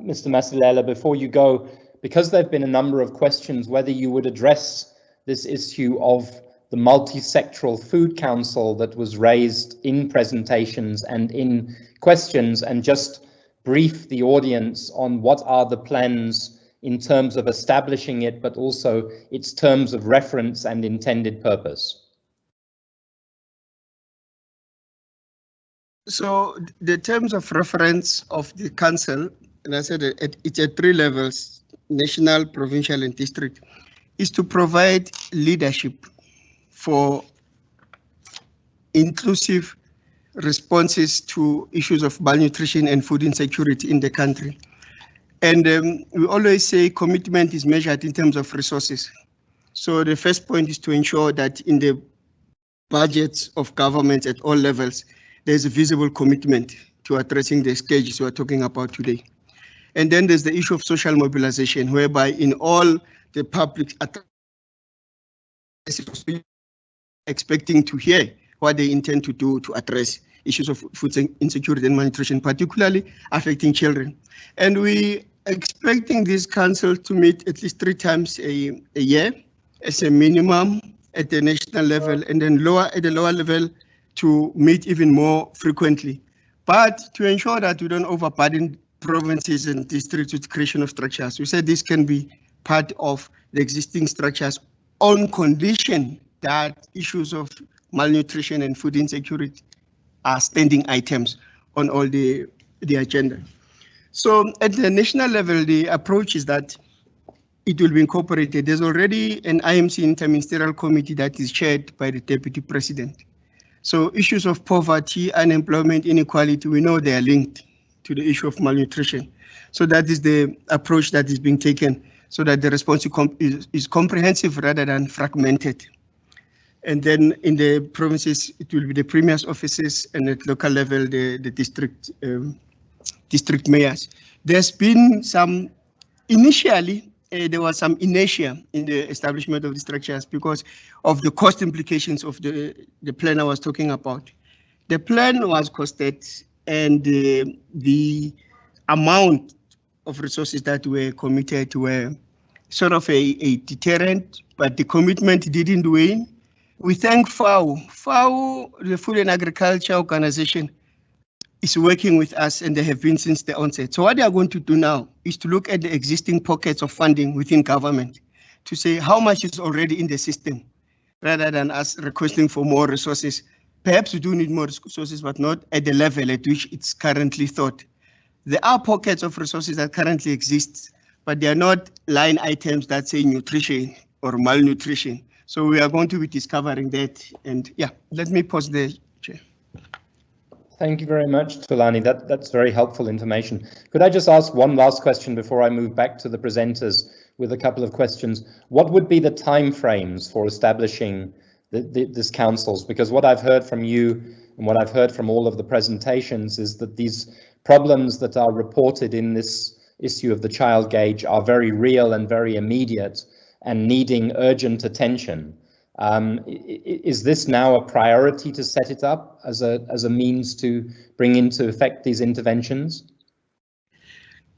S1: Mr. Masilela, before you go, because there have been a number of questions, whether you would address this issue of the multi-sectoral food council that was raised in presentations and in questions, and just brief the audience on what are the plans in terms of establishing it, but also its terms of reference and intended purpose.
S12: So the terms of reference of the council, and I said it's at 3 levels, national, provincial, and district, is to provide leadership for inclusive responses to issues of malnutrition and food insecurity in the country. And we always say commitment is measured in terms of resources. So the first point is to ensure that in the budgets of governments at all levels, there's a visible commitment to addressing the scourges we're talking about today. And then there's the issue of social mobilization, whereby in all the public expecting to hear what they intend to do to address issues of food insecurity and malnutrition, particularly affecting children. And we expecting this council to meet at least 3 times a year as a minimum at the national level, and then at the lower level to meet even more frequently. But to ensure that we don't overburden provinces and districts with creation of structures, we said this can be part of the existing structures on condition that issues of malnutrition and food insecurity are standing items on all the agenda. So at the national level, the approach is that it will be incorporated. There's already an IMC interministerial committee that is chaired by the deputy president. So issues of poverty, unemployment, inequality, we know they are linked to the issue of malnutrition. So that is the approach that is being taken, so that the response is comprehensive rather than fragmented. And then in the provinces, it will be the premier's offices, and at local level, the district mayors. There's been some, initially, there was some inertia in the establishment of the structures because of the cost implications of the plan I was talking about. The plan was costed, and the amount of resources that were committed were sort of a deterrent, but the commitment didn't wane. We thank FAO. FAO, the Food and Agriculture Organization, is working with us, and they have been since the onset. So what they are going to do now is to look at the existing pockets of funding within government to say how much is already in the system, rather than us requesting for more resources. Perhaps we do need more resources, but not at the level at which it's currently thought. There are pockets of resources that currently exist, but they are not line items that say nutrition or malnutrition. So we are going to be discovering that. And yeah, let me pause there, Chair.
S1: Thank you very much, Thulani. That's very helpful information. Could I just ask one last question before I move back to the presenters with a couple of questions? What would be the timeframes for establishing this councils? Because what I've heard from you and what I've heard from all of the presentations is that these problems that are reported in this issue of the child gauge are very real and very immediate and needing urgent attention. Is this now a priority to set it up as a means to bring into effect these interventions?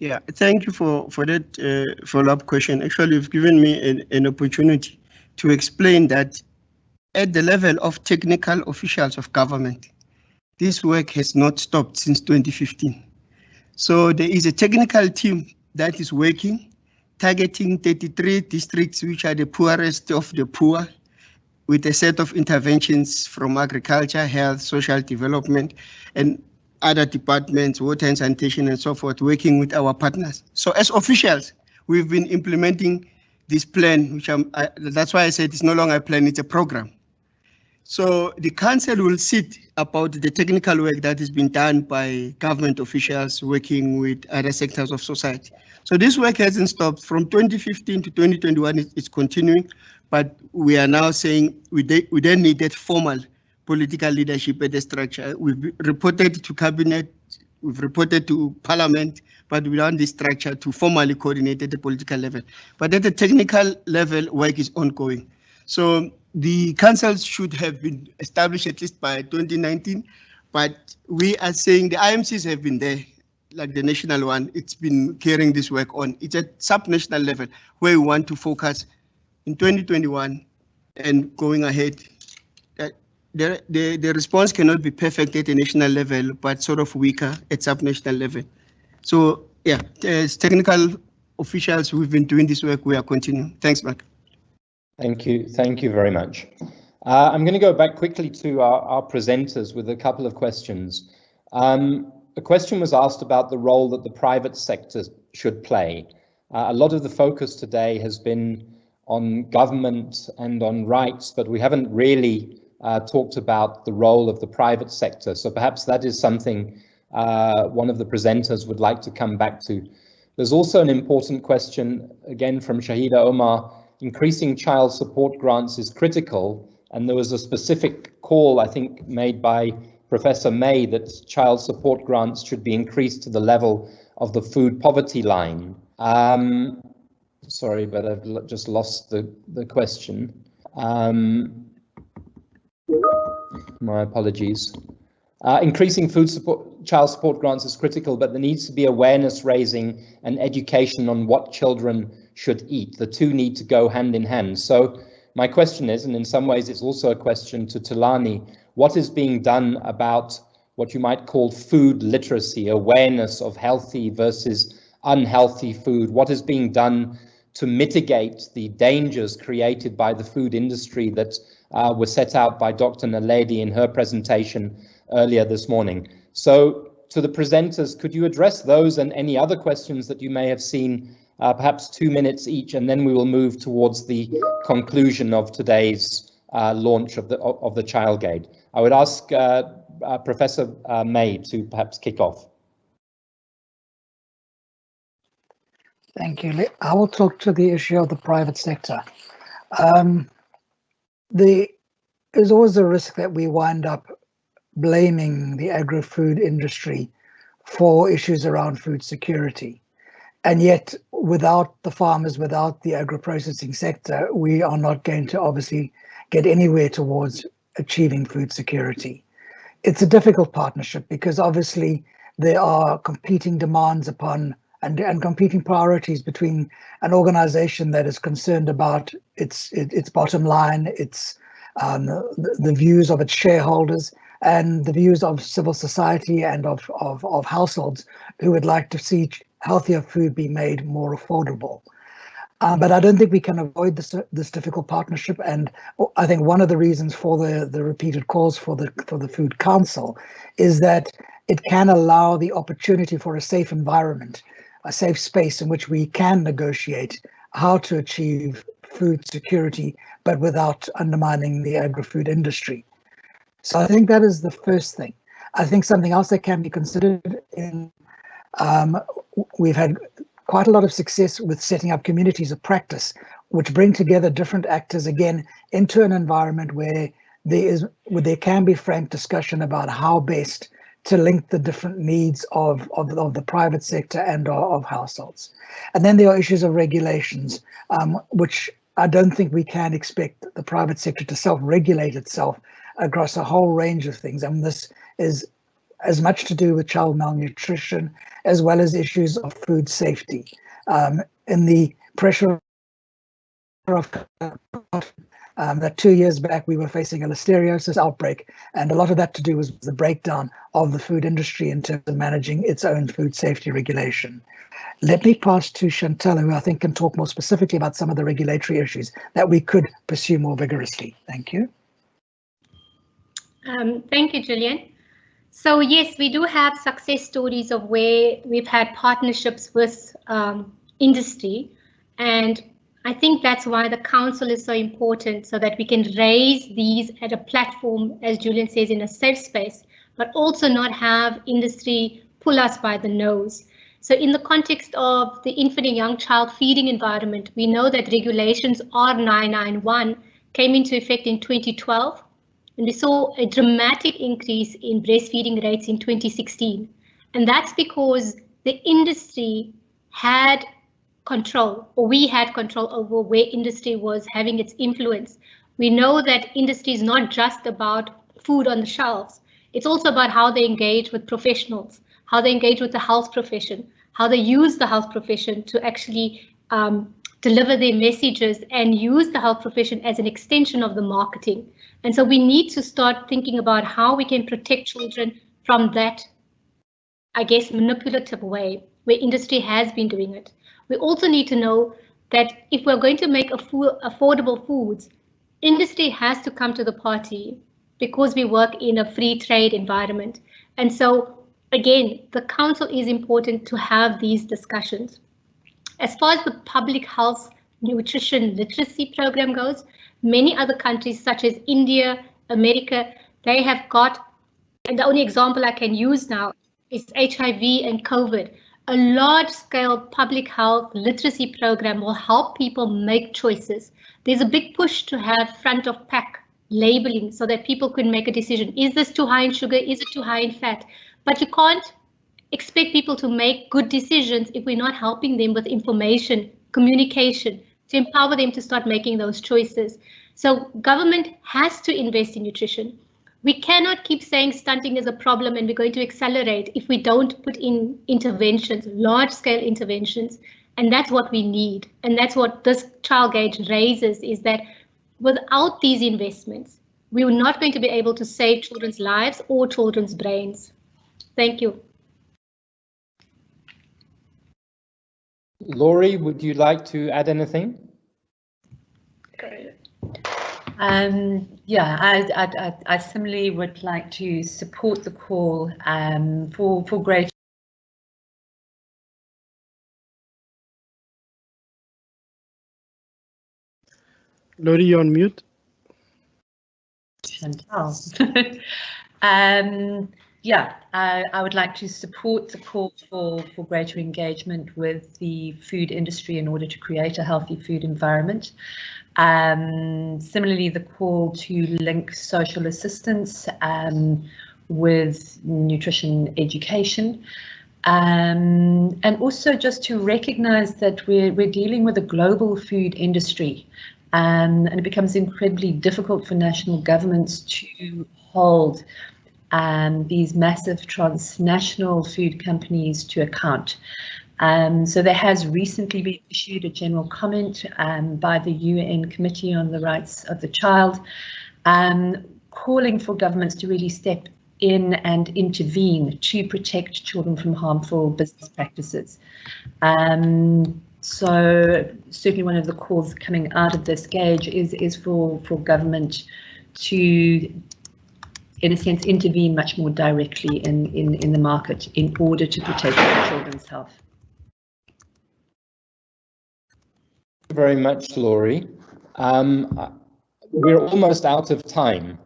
S12: Yeah, thank you for that follow-up question. Actually, you've given me an opportunity to explain that at the level of technical officials of government, this work has not stopped since 2015. So there is a technical team that is working, targeting 33 districts, which are the poorest of the poor, with a set of interventions from agriculture, health, social development, and other departments, water and sanitation and so forth, working with our partners. So as officials, we've been implementing this plan, which that's why I said it's no longer a plan, it's a program. So the council will sit about the technical work that has been done by government officials working with other sectors of society. So this work hasn't stopped. From 2015 to 2021, it's continuing, but we are now saying we then needed formal political leadership at the structure. We've reported to cabinet, we've reported to parliament, but we want this structure to formally coordinate at the political level. But at the technical level, work is ongoing. So the councils should have been established at least by 2019, but we are saying the IMCs have been there, like the national one. It's been carrying this work on. It's at sub-national level where we want to focus in 2021 and going ahead. The response cannot be perfect at a national level, but sort of weaker at sub-national level. So yeah, as technical officials, we've been doing this work. We are continuing. Thanks, Mark.
S1: Thank you very much. I'm going to go back quickly to our presenters with a couple of questions. A question was asked about the role that the private sector should play. A lot of the focus today has been on government and on rights, but we haven't really talked about the role of the private sector. So perhaps that is something one of the presenters would like to come back to. There's also an important question, again from Shahida Omar. Increasing child support grants is critical, and there was a specific call, I think, made by Professor May that child support grants should be increased to the level of the food poverty line. Sorry, but I've just lost the question. My apologies. Increasing child support grants is critical, but there needs to be awareness raising and education on what children should eat. The two need to go hand in hand. So my question is, and in some ways it's also a question to Thulani, what is being done about what you might call food literacy, awareness of healthy versus unhealthy food? What is being done to mitigate the dangers created by the food industry that were set out by Dr. Naledi in her presentation earlier this morning? So to the presenters, could you address those and any other questions that you may have seen, perhaps 2 minutes each, and then we will move towards the conclusion of today's launch of the child gauge. I would ask Professor May to perhaps kick off.
S2: Thank you. I will talk to the issue of the private sector. There's always a risk that we wind up blaming the agri-food industry for issues around food security. And yet, without the farmers, without the agro-processing sector, we are not going to obviously get anywhere towards achieving food security. It's a difficult partnership because obviously there are competing demands upon and competing priorities between an organization that is concerned about its bottom line, the views of its shareholders, and the views of civil society and of households who would like to see healthier food be made more affordable. But I don't think we can avoid this difficult partnership, and I think one of the reasons for the repeated calls for the Food Council is that it can allow the opportunity for a safe environment, a safe space in which we can negotiate how to achieve food security, but without undermining the agri-food industry. So I think that is the first thing. I think something else that can be considered in, we've had quite a lot of success with setting up communities of practice, which bring together different actors again into an environment where there can be frank discussion about how best to link the different needs of the private sector and of households. And then there are issues of regulations, which I don't think we can expect the private sector to self-regulate itself across a whole range of things. And this is as much to do with child malnutrition as well as issues of food safety. In the pressure of that 2 years back, we were facing a listeriosis outbreak, and a lot of that to do was the breakdown of the food industry in terms of managing its own food safety regulation. Let me pass to Chantell, who I think can talk more specifically about some of the regulatory issues that we could pursue more vigorously. Thank you.
S10: Thank you, Julian. So yes, we do have success stories of where we've had partnerships with industry, and I think that's why the council is so important, so that we can raise these at a platform, as Julian says, in a safe space, but also not have industry pull us by the nose. So in the context of the infant and young child feeding environment, we know that regulations R991 came into effect in 2012, and we saw a dramatic increase in breastfeeding rates in 2016. And that's because the industry had control, or we had control over where industry was having its influence. We know that industry is not just about food on the shelves. It's also about how they engage with professionals, how they engage with the health profession, how they use the health profession to actually deliver their messages and use the health profession as an extension of the marketing. And so we need to start thinking about how we can protect children from that, I guess, manipulative way where industry has been doing it. We also need to know that if we're going to make affordable foods, industry has to come to the party because we work in a free trade environment. And so, again, the council is important to have these discussions. As far as the public health nutrition literacy program goes, many other countries such as India, America, they have got, and the only example I can use now is HIV and COVID. A large-scale public health literacy program will help people make choices. There's a big push to have front-of-pack labeling so that people can make a decision. Is this too high in sugar? Is it too high in fat? But you can't expect people to make good decisions if we're not helping them with information, communication, to empower them to start making those choices. So government has to invest in nutrition. We cannot keep saying stunting is a problem and we're going to accelerate if we don't put in interventions, large-scale interventions, and that's what we need. And that's what this child gauge raises, is that without these investments, we are not going to be able to save children's lives or children's brains. Thank you.
S1: Laurie, would you like to add anything?
S11: Yeah, I similarly would like to support the call for great.
S12: Laurie, you're on mute.
S11: Chantell. Yeah, I would like to support the call for greater engagement with the food industry in order to create a healthy food environment. Similarly, the call to link social assistance with nutrition education. And also just to recognize that we're dealing with a global food industry, and it becomes incredibly difficult for national governments to hold these massive transnational food companies to account. So there has recently been issued a general comment by the UN Committee on the Rights of the Child, calling for governments to really step in and intervene to protect children from harmful business practices. So certainly one of the calls coming out of this gauge is for government to, in a sense, intervene much more directly in the market in order to protect children's health.
S1: Thank you very much, Laurie. We're almost out of time.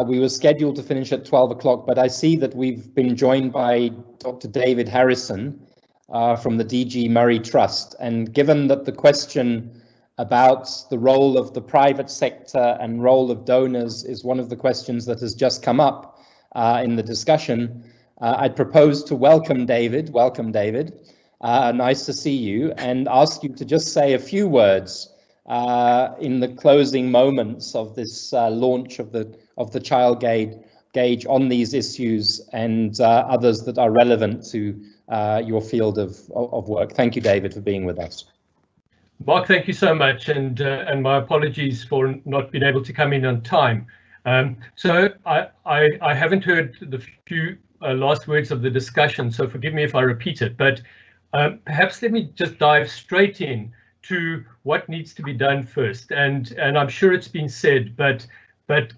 S1: We were scheduled to finish at 12 o'clock, but I see that we've been joined by Dr. David Harrison from the DG Murray Trust. And given that the question about the role of the private sector and role of donors is one of the questions that has just come up in the discussion, I'd propose to welcome David. Welcome, David. Nice to see you, and ask you to just say a few words in the closing moments of this launch of the child gauge on these issues and others that are relevant to your field of work. Thank you, David, for being with us.
S13: Mark, thank you so much, and my apologies for not being able to come in on time. So I haven't heard the few last words of the discussion, so forgive me if I repeat it, but perhaps let me just dive straight in to what needs to be done first. And I'm sure it's been said, but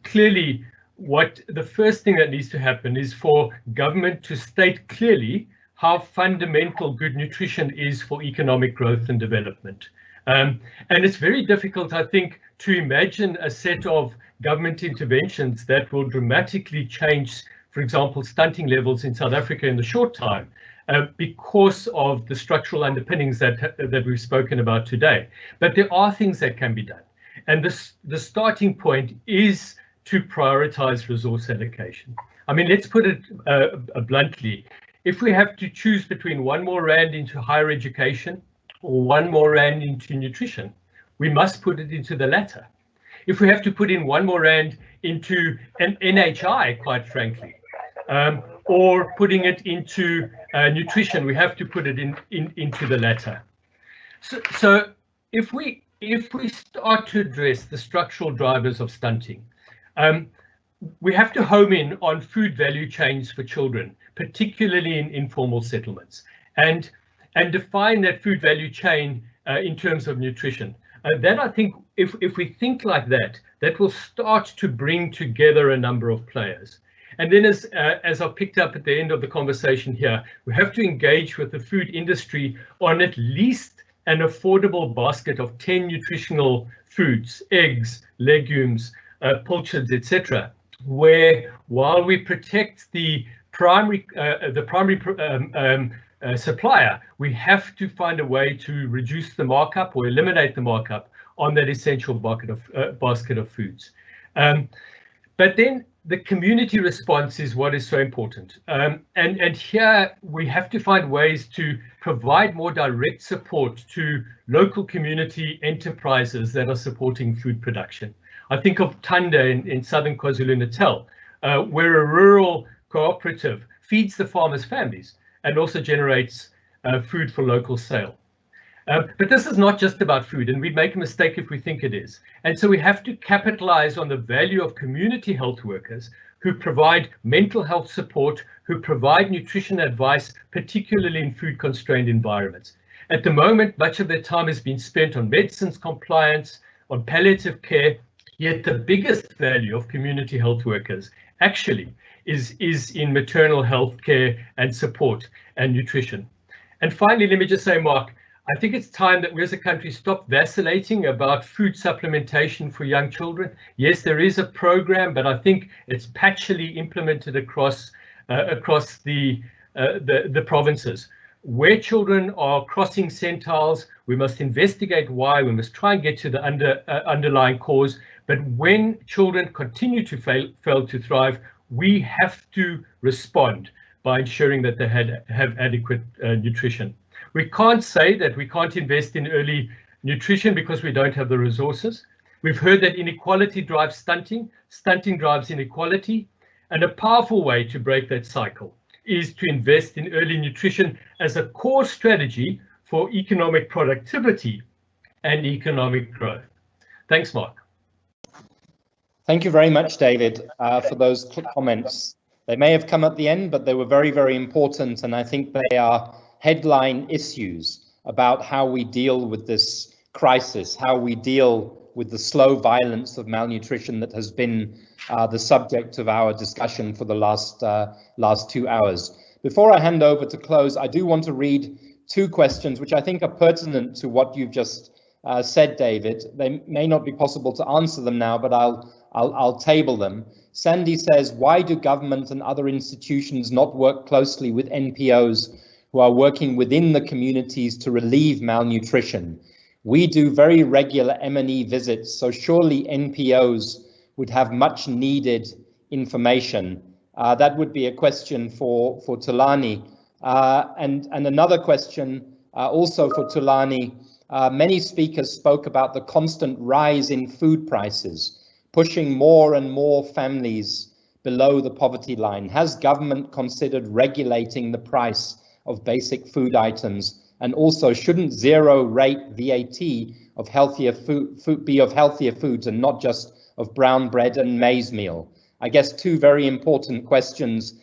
S13: clearly what the first thing that needs to happen is for government to state clearly how fundamental good nutrition is for economic growth and development. And it's very difficult, I think, to imagine a set of government interventions that will dramatically change, for example, stunting levels in South Africa in the short time, because of the structural underpinnings that we've spoken about today. But there are things that can be done. And the starting point is to prioritize resource allocation. I mean, let's put it bluntly. If we have to choose between 1 more rand into higher education or 1 more rand into nutrition, we must put it into the latter. If we have to put in 1 more rand into an NHI, quite frankly, or putting it into nutrition, we have to put it into the latter. So if we start to address the structural drivers of stunting, we have to home in on food value chains for children, particularly in informal settlements, and define that food value chain in terms of nutrition. Then I think if we think like that, that will start to bring together a number of players. And then as I picked up at the end of the conversation here, we have to engage with the food industry on at least an affordable basket of 10 nutritional foods, eggs, legumes, pilchards, etc., where while we protect the primary supplier, we have to find a way to reduce the markup or eliminate the markup on that essential basket of foods. But then the community response is what is so important. And here we have to find ways to provide more direct support to local community enterprises that are supporting food production. I think of Tanda in southern KwaZulu-Natal, where a rural cooperative feeds the farmers' families and also generates food for local sale. But this is not just about food, and we'd make a mistake if we think it is. And so we have to capitalize on the value of community health workers who provide mental health support, who provide nutrition advice, particularly in food-constrained environments. At the moment, much of their time has been spent on medicines compliance, on palliative care, yet the biggest value of community health workers actually is in maternal health care and support and nutrition. And finally, let me just say, Mark, I think it's time that we as a country stop vacillating about food supplementation for young children. Yes, there is a program, but I think it's patchily implemented across the provinces. Where children are crossing centiles, we must investigate why, we must try and get to the underlying cause. But when children continue to fail to thrive, we have to respond by ensuring that they have adequate nutrition. We can't say that we can't invest in early nutrition because we don't have the resources. We've heard that inequality drives stunting, stunting drives inequality, and a powerful way to break that cycle is to invest in early nutrition as a core strategy for economic productivity and economic growth. Thanks, Mark.
S1: Thank you very much, David, for those comments. They may have come at the end, but they were very, very important, and I think they are headline issues about how we deal with this crisis, how we deal with the slow violence of malnutrition that has been the subject of our discussion for the last 2 hours. Before I hand over to close, I do want to read 2 questions which I think are pertinent to what you've just said, David. They may not be possible to answer them now, but I'll table them. Sandy says, why do government and other institutions not work closely with NPOs who are working within the communities to relieve malnutrition? We do very regular M&E visits, so surely NPOs would have much needed information. That would be a question for Thulani. And another question also for Thulani. Many speakers spoke about the constant rise in food prices, pushing more and more families below the poverty line. Has government considered regulating the price of basic food items? And also, shouldn't zero rate VAT of healthier food be of healthier foods and not just of brown bread and maize meal? I guess 2 very important questions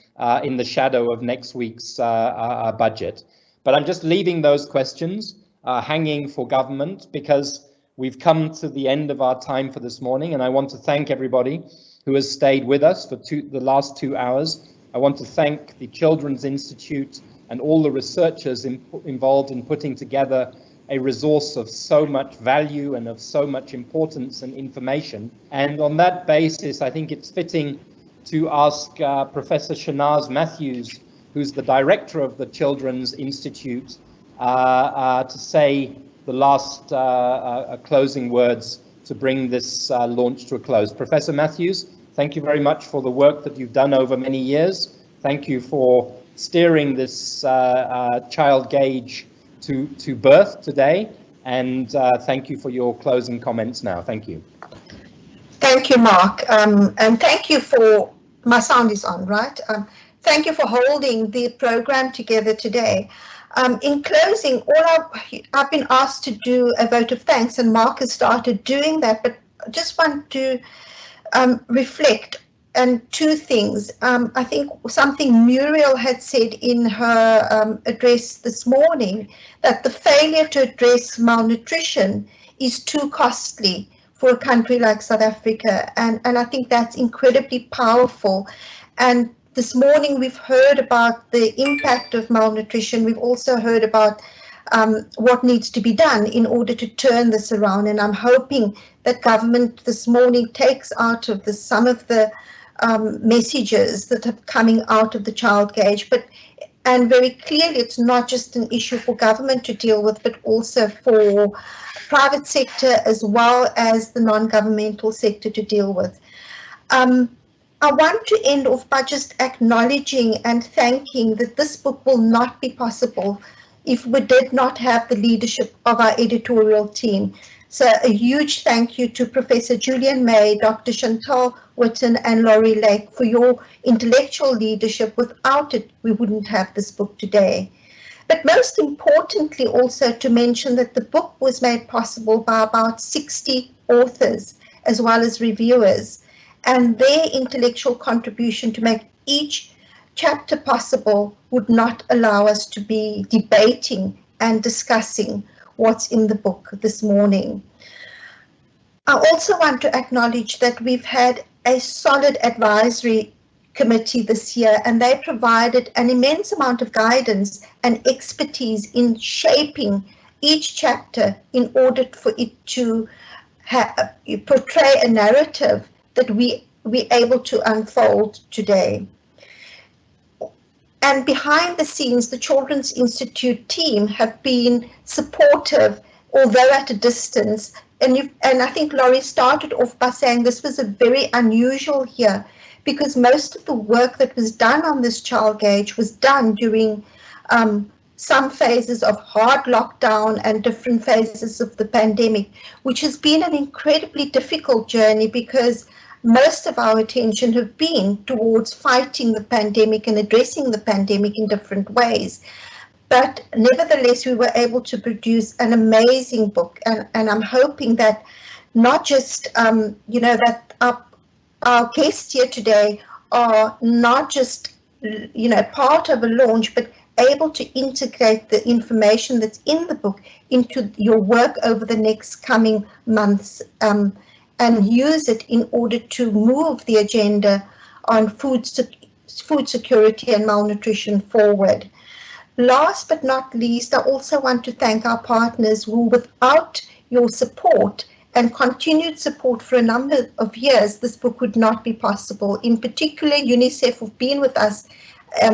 S1: in the shadow of next week's budget. But I'm just leaving those questions hanging for government because we've come to the end of our time for this morning, and I want to thank everybody who has stayed with us for the last 2 hours. I want to thank the Children's Institute and all the researchers involved in putting together a resource of so much value and of so much importance and information. And on that basis, I think it's fitting to ask Professor Shanaaz Mathews, who's the director of the Children's Institute, to say the last closing words to bring this launch to a close. Professor Mathews, thank you very much for the work that you've done over many years. Thank you for steering this child gauge to birth today, and thank you for your closing comments now. Thank you.
S14: Thank you, Mark, and thank you for, my sound is on, right? Thank you for holding the program together today. In closing, I've been asked to do a vote of thanks, and Mark has started doing that, but I just want to reflect on 2 things. I think something Muriel had said in her address this morning, that the failure to address malnutrition is too costly for a country like South Africa, and I think that's incredibly powerful. And this morning we've heard about the impact of malnutrition. We've also heard about what needs to be done in order to turn this around, and I'm hoping that government this morning takes out of this some of the messages that are coming out of the child gauge, and very clearly it's not just an issue for government to deal with, but also for private sector as well as the non-governmental sector to deal with. I want to end off by just acknowledging and thanking that this book will not be possible if we did not have the leadership of our editorial team. So a huge thank you to Professor Julian May, Dr. Chantell Witten and Laurie Lake for your intellectual leadership. Without it, we wouldn't have this book today. But most importantly, also to mention that the book was made possible by about 60 authors as well as reviewers, and their intellectual contribution to make each chapter possible would not allow us to be debating and discussing what's in the book this morning. I also want to acknowledge that we've had a solid advisory committee this year, and they provided an immense amount of guidance and expertise in shaping each chapter in order for it to portray a narrative that we're able to unfold today. And behind the scenes, the Children's Institute team have been supportive, although at a distance. And I think Laurie started off by saying this was a very unusual year because most of the work that was done on this child gauge was done during some phases of hard lockdown and different phases of the pandemic, which has been an incredibly difficult journey because most of our attention have been towards fighting the pandemic and addressing the pandemic in different ways. But nevertheless, we were able to produce an amazing book, and I'm hoping that not just, you know, that our guests here today are not just, you know, part of a launch, but able to integrate the information that's in the book into your work over the next coming months, and use it in order to move the agenda on food security and malnutrition forward. Last but not least, I also want to thank our partners who, without your support and continued support for a number of years, this book would not be possible. In particular, UNICEF have been with us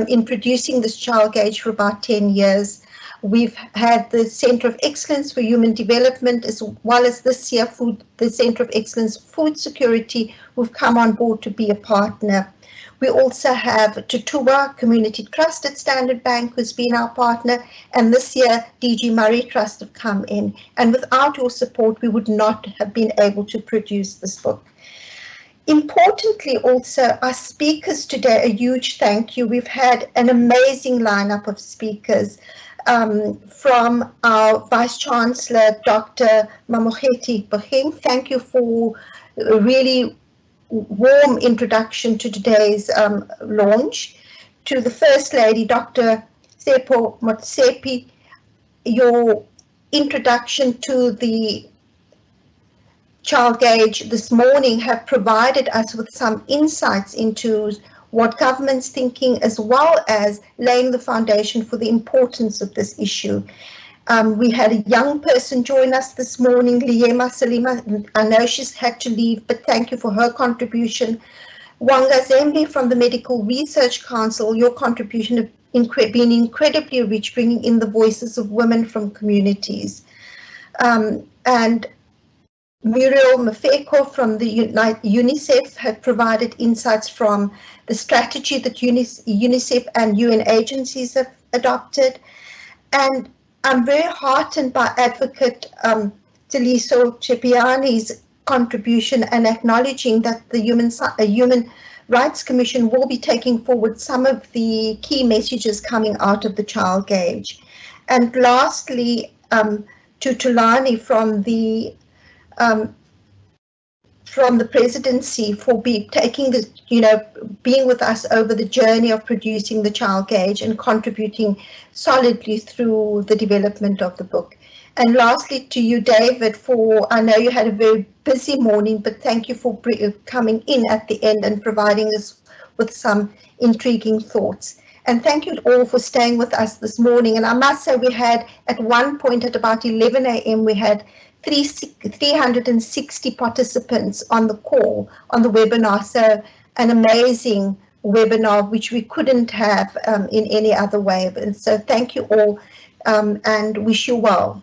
S14: in producing this child gauge for about 10 years. We've had the Centre of Excellence for Human Development, as well as this year the Centre of Excellence for Food Security, who've come on board to be a partner. We also have Tutua Community Trust at Standard Bank, who's been our partner, and this year DG Murray Trust have come in. And without your support, we would not have been able to produce this book. Importantly, also, our speakers today, a huge thank you. We've had an amazing lineup of speakers, from our Vice Chancellor, Dr. Mamokgethi Phakeng. Thank you for a really warm introduction to today's launch. To the First Lady, Dr. Tsepho Motsepe, your introduction to the child gauge this morning have provided us with some insights into what government's thinking, as well as laying the foundation for the importance of this issue. We had a young person join us this morning, Liyema Salima. I know she's had to leave, but thank you for her contribution. Wanga Zembe from the Medical Research Council, your contribution has been incredibly rich, bringing in the voices of women from communities. And Muriel Mafico from the UNICEF have provided insights from the strategy that UNICEF and UN agencies have adopted. And I'm very heartened by Advocate Tseliso Thipanyane's contribution and acknowledging that the Human Rights Commission will be taking forward some of the key messages coming out of the child gauge. And lastly, to Tulani from the presidency for taking the, being with us over the journey of producing the child gauge and contributing solidly through the development of the book. And lastly to you, David, I know you had a very busy morning, but thank you for coming in at the end and providing us with some intriguing thoughts. And thank you all for staying with us this morning. And I must say we had at one point at about 11 a.m. we had 360 participants on the call, on the webinar. So an amazing webinar, which we couldn't have in any other way. And so thank you all and wish you well.